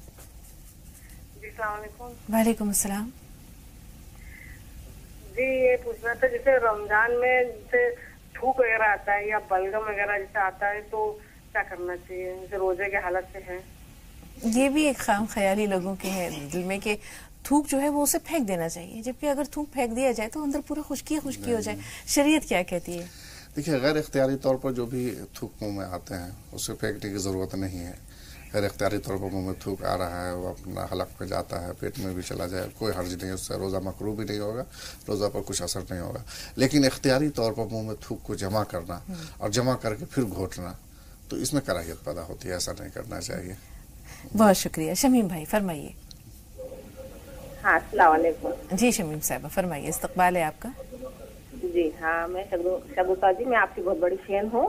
S11: جی السلام علیکم.
S1: وعلیکم السلام.
S11: جی یہ پوچھنا تھا جیسے رمضان میں جیسے تھوک وغیرہ آتا ہے یا بلغم وغیرہ جیسے آتا ہے تو کیا کرنا چاہیے جیسے روزے کے حالت سے ہے؟
S1: یہ بھی ایک خام خیالی لوگوں کے ہے دل میں کہ تھوک جو ہے وہ اسے پھینک دینا چاہیے, جبکہ اگر تھوک پھینک دیا جائے تو اندر پورا خشکی ہو جائے. شریعت کیا کہتی ہے؟
S4: دیکھیے غیر اختیاری طور پر جو بھی تھوک منہ میں آتے ہیں اسے پھینکنے کی ضرورت نہیں ہے. غیر اختیاری طور پر منہ میں تھوک آ رہا ہے, وہ اپنا حلق میں جاتا ہے, پیٹ میں بھی چلا جائے, کوئی حرج نہیں, اس سے روزہ مکروہ بھی نہیں ہوگا, روزہ پر کچھ اثر نہیں ہوگا. لیکن اختیاری طور پر منہ میں تھوک کو جمع کرنا اور جمع کر کے پھر گھونٹنا, تو اس میں کراہیت پیدا ہوتی ہے, ایسا نہیں کرنا چاہیے.
S1: بہت شکریہ. شمیم بھائی فرمائیے.
S8: ہاں السلام علیکم.
S1: جی شمیم صاحبہ فرمائیے, استقبال ہے آپ کا.
S8: جی ہاں میں شگفتہ جی میں آپ کی بہت بڑی فین ہوں.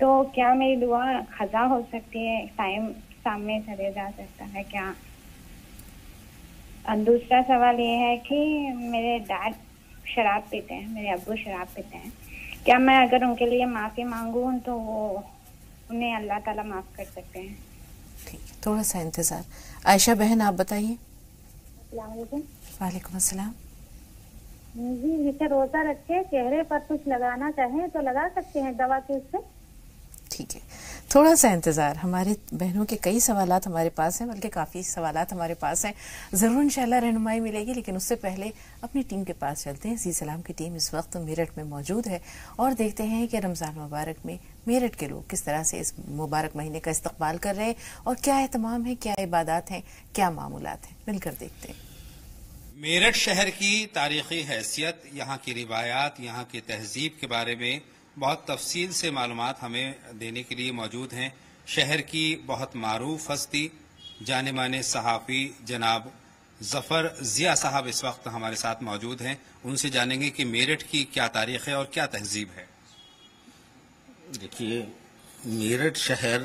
S9: تو کیا میری دعا خزا ہو سکتی ہے؟ ٹائم سامنے چلے جا سکتا ہے کیا؟ اور دوسرا سوال یہ ہے کہ میرے ڈیڈ شراب پیتے ہیں، میرے ابو شراب پیتے ہیں، کیا میں اگر ان کے لیے معافی مانگوں تو وہ انہیں اللہ تعالیٰ معاف کر سکتے ہیں؟
S1: ٹھیک ہے، تھوڑا سا انتظار. عائشہ بہن آپ بتائیے.
S9: السلام علیکم.
S1: وعلیکم السلام.
S9: جی جسے روزہ رکھے چہرے پر کچھ لگانا چاہیں تو لگا سکتے ہیں دوا کے اس سے؟
S1: ٹھیک ہے، تھوڑا سا انتظار. ہمارے بہنوں کے کئی سوالات ہمارے پاس ہیں، بلکہ کافی سوالات ہمارے پاس ہیں، ضرور انشاءاللہ رہنمائی ملے گی. لیکن اس سے پہلے اپنی ٹیم کے پاس چلتے ہیں. عزیز سلام کی ٹیم اس وقت میرٹھ میں موجود ہے اور دیکھتے ہیں کہ رمضان مبارک میں میرٹھ کے لوگ کس طرح سے اس مبارک مہینے کا استقبال کر رہے ہیں اور کیا اہتمام ہے، کیا عبادات ہیں، کیا معمولات ہیں. مل کر دیکھتے ہیں.
S12: میرٹھ شہر کی تاریخی حیثیت، یہاں کی روایات، یہاں کی تہذیب کے بارے میں بہت تفصیل سے معلومات ہمیں دینے کے لیے موجود ہیں. شہر کی بہت معروف ہستی جانے مانے صحافی جناب ظفر ضیاء صاحب اس وقت ہمارے ساتھ موجود ہیں. ان سے جانیں گے کہ میرٹھ کی کیا تاریخ ہے اور کیا تہذیب ہے.
S13: دیکھیے، میرٹھ شہر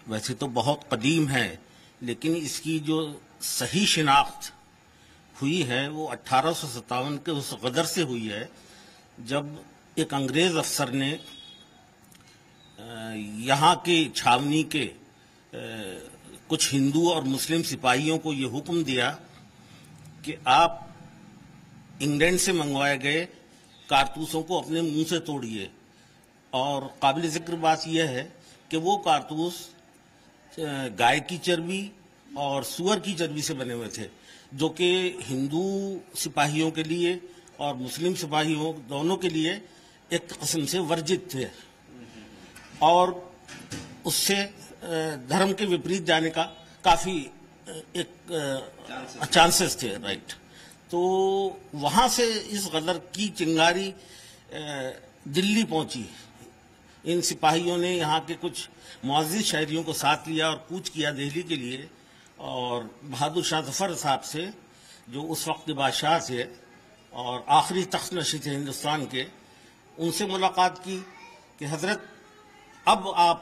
S13: ویسے تو بہت قدیم ہے، لیکن اس کی جو صحیح شناخت ہوئی ہے وہ 1857 کے اس غدر سے ہوئی ہے جب ایک انگریز افسر نے یہاں کے چھاونی کے کچھ ہندو اور مسلم سپاہیوں کو یہ حکم دیا کہ آپ انگلینڈ سے منگوائے گئے کارتوسوں کو اپنے منہ سے توڑیے. اور قابل ذکر بات یہ ہے کہ وہ کارتوس گائے کی چربی اور سور کی چربی سے بنے ہوئے تھے، جو کہ ہندو سپاہیوں کے لیے اور مسلم سپاہیوں دونوں کے لیے ایک قسم سے ورجت تھے اور اس سے دھرم کے وپریت جانے کا کافی ایک چانسز تھے. رائٹ. تو وہاں سے اس غدر کی چنگاری دلی پہنچی. ان سپاہیوں نے یہاں کے کچھ معزز شہریوں کو ساتھ لیا اور کوچ کیا دہلی کے لیے، اور بہادر شاہ ظفر صاحب سے جو اس وقت کے بادشاہ تھے اور آخری تخت نشین تھے ہندوستان کے، ان سے ملاقات کی کہ حضرت اب آپ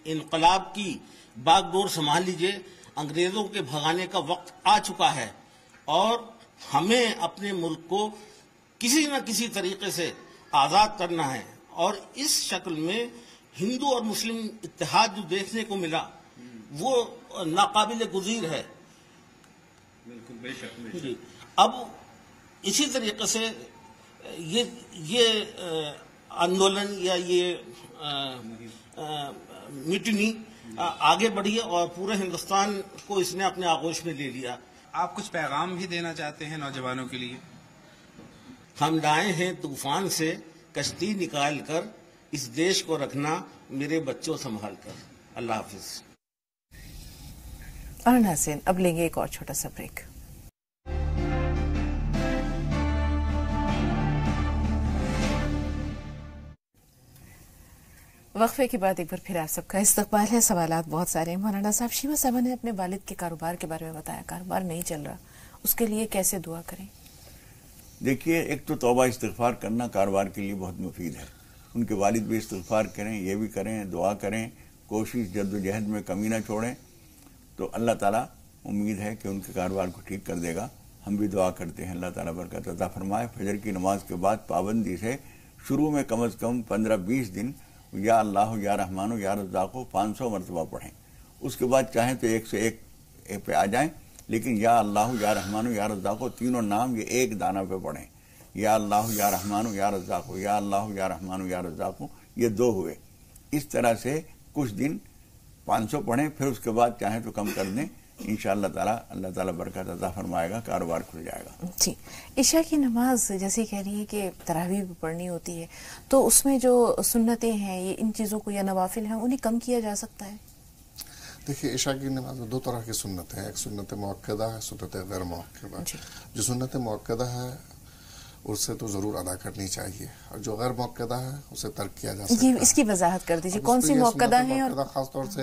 S13: انقلاب کی باغ ڈور سنبھال لیجئے، انگریزوں کے بھگانے کا وقت آ چکا ہے اور ہمیں اپنے ملک کو کسی نہ کسی طریقے سے آزاد کرنا ہے. اور اس شکل میں ہندو اور مسلم اتحاد جو دیکھنے کو ملا وہ ناقابل گزیر ہے.
S12: بالکل، بے شک.
S13: جی. اب اسی طریقے سے یہ آندولن یا یہ میٹنی آگے بڑھی اور پورے ہندوستان کو اس نے اپنے آغوش میں لے لیا.
S12: آپ کچھ پیغام بھی دینا چاہتے ہیں نوجوانوں کے لیے؟
S13: ہم لائے ہیں طوفان سے کشتی نکال کر، اس دیش کو رکھنا میرے بچوں سنبھال کر. اللہ حافظ.
S1: اور ناظرین اب لیں گے ایک اور چھوٹا سا بریک. وقفے کے بعد ایک بار پھر آپ سب کا استقبال ہے. سوالات بہت سارے ہیں. مولانا صاحب، شیوا صاحبہ نے اپنے والد کے کاروبار کے بارے میں بتایا، کاروبار نہیں چل رہا، اس کے لیے کیسے دعا کریں؟
S3: دیکھیے، ایک تو توبہ استغفار کرنا کاروبار کے لیے بہت مفید ہے. ان کے والد بھی استغفار کریں، یہ بھی کریں، دعا کریں، کوشش جد و جہد میں کمی نہ چھوڑیں، تو اللہ تعالیٰ امید ہے کہ ان کے کاروبار کو ٹھیک کر دے گا. ہم بھی دعا کرتے ہیں اللہ تعالیٰ برکت عطا فرمائے. فجر کی نماز کے بعد پابندی سے شروع میں کم از کم 15-20 دن یا اللہ یا رحمان یا رزاق 500 مرتبہ پڑھیں. اس کے بعد چاہیں تو 101 پہ آ جائیں، لیکن یا اللہ یا رحمان یا رزاق تینوں نام یہ ایک دانہ پہ پڑھیں. یا اللہ یا رحمان یا رزاق، یا اللہ یا رحمان یا رزاق، یہ 2 ہوئے. اس طرح سے کچھ دن 500 پڑھیں، پھر اس کے بعد چاہیں تو کم کر دیں. انشاءاللہ تعالیٰ اللہ تعالیٰ برکت عطا فرمائے گا، کاروبار کھل جائے گا.
S1: جی. عشاء کی نماز جیسے کہہ رہی ہے کہ تراویح بھی پڑھنی ہوتی ہے، تو اس میں جو سنتیں ہیں، یہ ان چیزوں کو یا نوافل ہیں، انہیں کم کیا جا سکتا ہے؟
S4: دیکھیے، عشاء کی نماز میں 2 طرح کی سنت ہیں. ایک سنت موقدہ ہے، سنت غیر موقدہ. جو سنت موقدہ ہے اسے تو ضرور ادا کرنی چاہیے، اور جو غیر موقدہ ہے اسے ترک کیا جا سکتا ہے.
S1: اس کی وضاحت کر دیجیے، کون سی موقدہ ہیں؟ اور
S4: خاص طور سے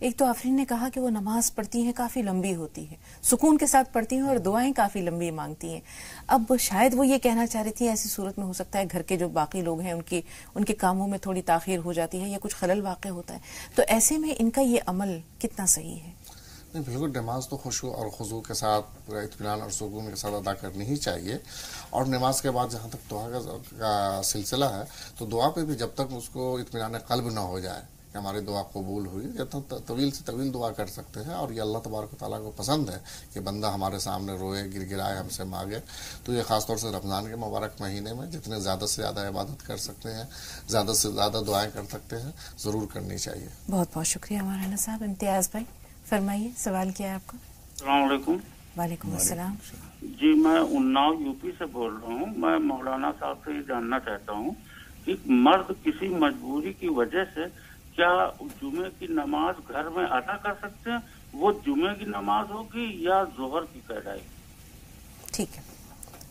S1: ایک تو آفرین نے کہا کہ وہ نماز پڑھتی ہیں کافی لمبی ہوتی ہے, سکون کے ساتھ پڑھتی ہیں اور دعائیں کافی لمبی مانگتی ہیں. اب شاید وہ یہ کہنا چاہ رہی تھی ایسی صورت میں ہو سکتا ہے گھر کے جو باقی لوگ ہیں ان کے کاموں میں تھوڑی تاخیر ہو جاتی ہے یا کچھ خلل واقع ہوتا ہے, تو ایسے میں ان کا یہ عمل کتنا صحیح ہے؟
S4: نہیں, بالکل نماز تو خشوع اور خضوع کے ساتھ اطمینان اور سکون کے ساتھ ادا کرنی ہی چاہیے. اور نماز کے بعد جہاں تک دعا کا سلسلہ ہے تو دعا پہ بھی جب تک اس کو اطمینان قلب نہ ہو جائے کہ ہماری دعا قبول ہوئی, جب تک طویل سے طویل دعا کر سکتے ہیں. اور یہ اللہ تبارک و تعالیٰ کو پسند ہے کہ بندہ ہمارے سامنے روئے, گر گرائے, ہم سے مانگے. تو یہ خاص طور سے رمضان کے مبارک مہینے میں جتنے زیادہ سے زیادہ عبادت کر سکتے ہیں, زیادہ سے زیادہ دعائیں کر سکتے ہیں, ضرور کرنی چاہیے.
S1: بہت بہت شکریہ مولانا صاحب. امتیاز بھائی فرمائیے, سوال کیا ہے آپ کا؟
S14: السلام علیکم.
S1: وعلیکم السلام.
S14: جی میں اناؤ یوپی سے بول رہا ہوں. میں مولانا صاحب سے یہ جاننا چاہتا ہوں کہ مرد کسی مجبوری کی وجہ سے کیا جمعے کی نماز گھر میں ادا کر سکتے ہیں؟ وہ جمعے کی نماز ہوگی یا ظہر کی ادائیگی؟
S1: ٹھیک ہے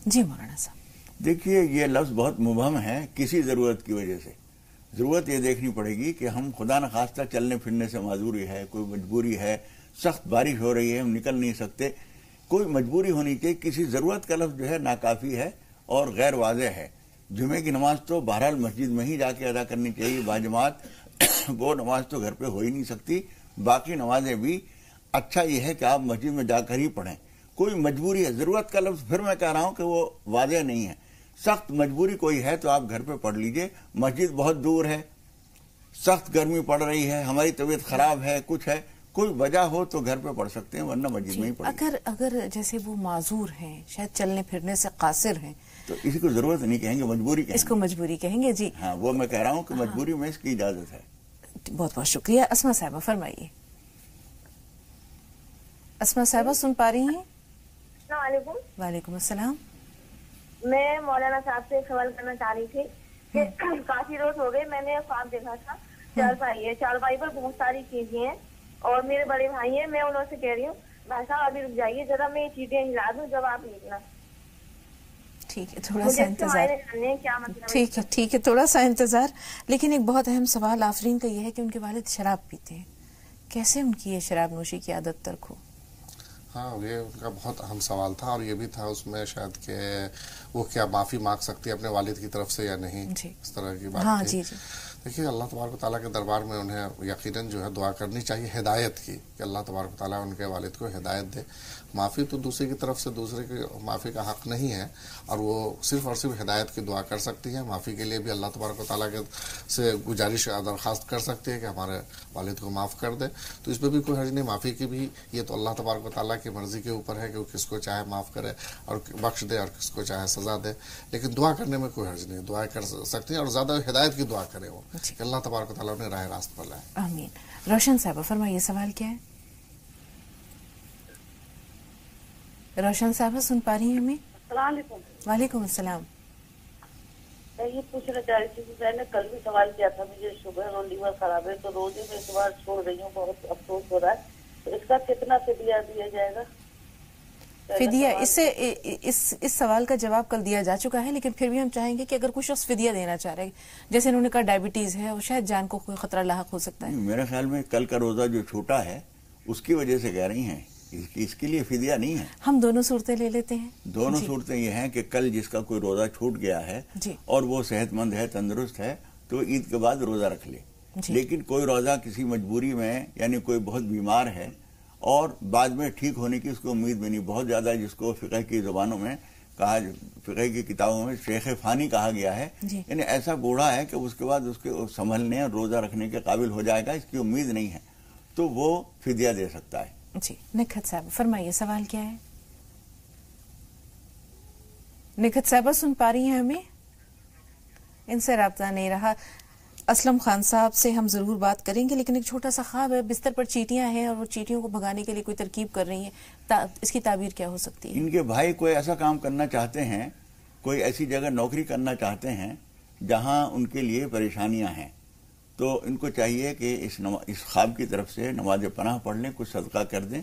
S1: جی مولانا صاحب.
S3: دیکھیے یہ لفظ بہت مبہم ہے. کسی ضرورت کی وجہ سے ضرورت یہ دیکھنی پڑے گی کہ ہم خدا نخواستہ چلنے پھرنے سے معذوری ہے, کوئی مجبوری ہے, سخت بارش ہو رہی ہے, ہم نکل نہیں سکتے, کوئی مجبوری ہونی چاہیے. کسی ضرورت کا لفظ جو ہے ناکافی ہے اور غیر واضح ہے. جمعے کی نماز تو بہرحال مسجد میں ہی جا کے ادا کرنی چاہیے باجماعت. وہ نماز تو گھر پہ ہو ہی نہیں سکتی. باقی نمازیں بھی اچھا یہ ہے کہ آپ مسجد میں جا کر ہی پڑھیں. کوئی مجبوری ہے, ضرورت کا لفظ پھر میں کہہ رہا ہوں کہ وہ واضح نہیں ہے. سخت مجبوری کوئی ہے تو آپ گھر پہ پڑھ لیجئے. مسجد بہت دور ہے, سخت گرمی پڑ رہی ہے, ہماری طبیعت خراب ہے, کچھ ہے, کوئی وجہ ہو تو گھر پہ پڑھ سکتے ہیں, ورنہ مسجد میں ہی پڑھیں.
S1: اگر جیسے وہ معذور ہیں, شاید چلنے پھرنے سے قاصر ہیں,
S3: تو اسی کو ضرورت نہیں کہیں گے, مجبوری کہیں گے.
S1: اس کو مجبوری کہیں گے. جی
S3: ہاں, وہ میں کہہ رہا ہوں کہ مجبوری میں اس کی اجازت ہے.
S1: بہت بہت شکریہ. اسما صاحبہ فرمائیے. اسما صاحبہ سن پا رہی ہیں؟
S9: السلام علیکم.
S1: وعلیکم السلام.
S9: میں مولانا صاحب سے سوال کرنا چاہ رہی تھی کہ کافی روز ہو گئے میں نے خواب دیکھا تھا. چارپائی ہے, چارپائی پر بہت ساری چیزیں ہیں اور میرے بڑے بھائی ہیں. میں انہوں سے کہہ رہی ہوں بھائی صاحب ابھی رک جائیے ذرا, میں یہ چیزیں ہلا دوں جب آپ نکلنا.
S1: ٹھیک ہے, تھوڑا سا انتظار.
S9: کیا مطلب؟
S1: ٹھیک ہے, تھوڑا سا انتظار. لیکن ایک بہت اہم سوال آفرین کا یہ ہے کہ ان کے والد شراب پیتے ہیں, کیسے ان کی یہ شراب نوشی کی عادت ترک ہو؟
S4: ہاں, یہ ان کا بہت اہم سوال تھا اور یہ بھی تھا اس میں شاید کہ وہ کیا معافی مانگ سکتی ہے اپنے والد کی طرف سے یا نہیں. اس طرح کی بات تھی. دیکھیے اللہ تبارک و تعالیٰ کے دربار میں انہیں یقیناً جو ہے دعا کرنی چاہیے ہدایت کی, کہ اللہ تبارک و تعالیٰ ان کے والد کو ہدایت دے. معافی تو دوسرے کی طرف سے دوسرے کی معافی کا حق نہیں ہے اور وہ صرف اور صرف ہدایت کی دعا کر سکتی ہے. معافی کے لیے بھی اللہ تبارک و تعالیٰ کے سے گزارش درخواست کر سکتی ہے کہ ہمارے والد کو معاف کر دے. تو اس پہ بھی کوئی حرج نہیں. معافی کی بھی یہ تو اللہ تبارک و تعالیٰ کی مرضی کے اوپر ہے کہ وہ کس کو چاہے معاف کرے اور بخش دے اور کس کو چاہے سزا دے. لیکن دعا کرنے میں کوئی حرج نہیں, دعائیں کر سکتی ہیں اور زیادہ ہدایت کی دعا کرے وہ کہ اللہ تبارک و تعالیٰ نے راہ راست پر لائے.
S1: آمین. روشن صاحبہ فرمائیے, سوال کیا ہے؟ روشن صاحبہ سن پا رہی ہیں ہمیں؟
S15: السلام علیکم.
S1: وعلیکم السلام.
S15: میں یہ پوچھنا چاہ رہی تھی کہ میں نے کل بھی سوال کیا تھا, مجھے شوگر اور لیور خراب ہے تو روزے میں اس بار چھوڑ رہی ہوں, بہت افسوس ہو رہا ہے. تو اس کا کتنا فدیہ دیا جائے گا؟
S1: فدیہ اس سوال کا جواب کل دیا جا چکا ہے, لیکن پھر بھی ہم چاہیں گے کہ اگر کچھ شخص فدیہ دینا چاہ رہے ہیں, جیسے انہوں نے کہا ڈائبٹیز ہے اور شاید جان کو کوئی خطرہ لاحق ہو سکتا ہے.
S3: میرے خیال میں کل کا روزہ جو چھوٹا ہے اس کی وجہ سے کہہ رہی ہیں, اس کے لیے فدیہ نہیں ہے.
S1: ہم دونوں صورتیں لے لیتے ہیں.
S3: دونوں صورتیں یہ ہیں کہ کل جس کا کوئی روزہ چھوٹ گیا ہے اور وہ صحت مند ہے, تندرست ہے, تو عید کے بعد روزہ رکھ لے. لیکن کوئی روزہ کسی مجبوری میں, یعنی کوئی بہت بیمار ہے اور بعد میں ٹھیک ہونے کی اس کو امید میں نہیں, بہت زیادہ جس کو فقہ کی زبانوں میں کہا, فقہ کی کتابوں میں شیخ فانی کہا گیا ہے, یعنی ایسا بوڑھا ہے کہ اس کے بعد اس کے سنبھلنے اور روزہ رکھنے کے قابل ہو جائے گا, اس کی امید نہیں ہے, تو وہ فدیہ دے سکتا ہے.
S1: جی نکھت صاحب فرمائیے, سوال کیا ہے؟ نکھت صاحبہ سن پا رہی ہیں ہمیں؟ ان سے رابطہ نہیں رہا. اسلم خان صاحب سے ہم ضرور بات کریں گے, لیکن ایک چھوٹا سا خواب ہے, بستر پر چیٹیاں ہیں اور وہ چیٹیوں کو بھگانے کے لیے کوئی ترکیب کر رہی ہیں, اس کی تعبیر کیا ہو سکتی ہے؟
S3: ان کے بھائی کوئی ایسا کام کرنا چاہتے ہیں, کوئی ایسی جگہ نوکری کرنا چاہتے ہیں جہاں ان کے لیے پریشانیاں ہیں, تو ان کو چاہیے کہ اس خواب کی طرف سے نماز پناہ پڑھ لیں, کچھ صدقہ کر دیں,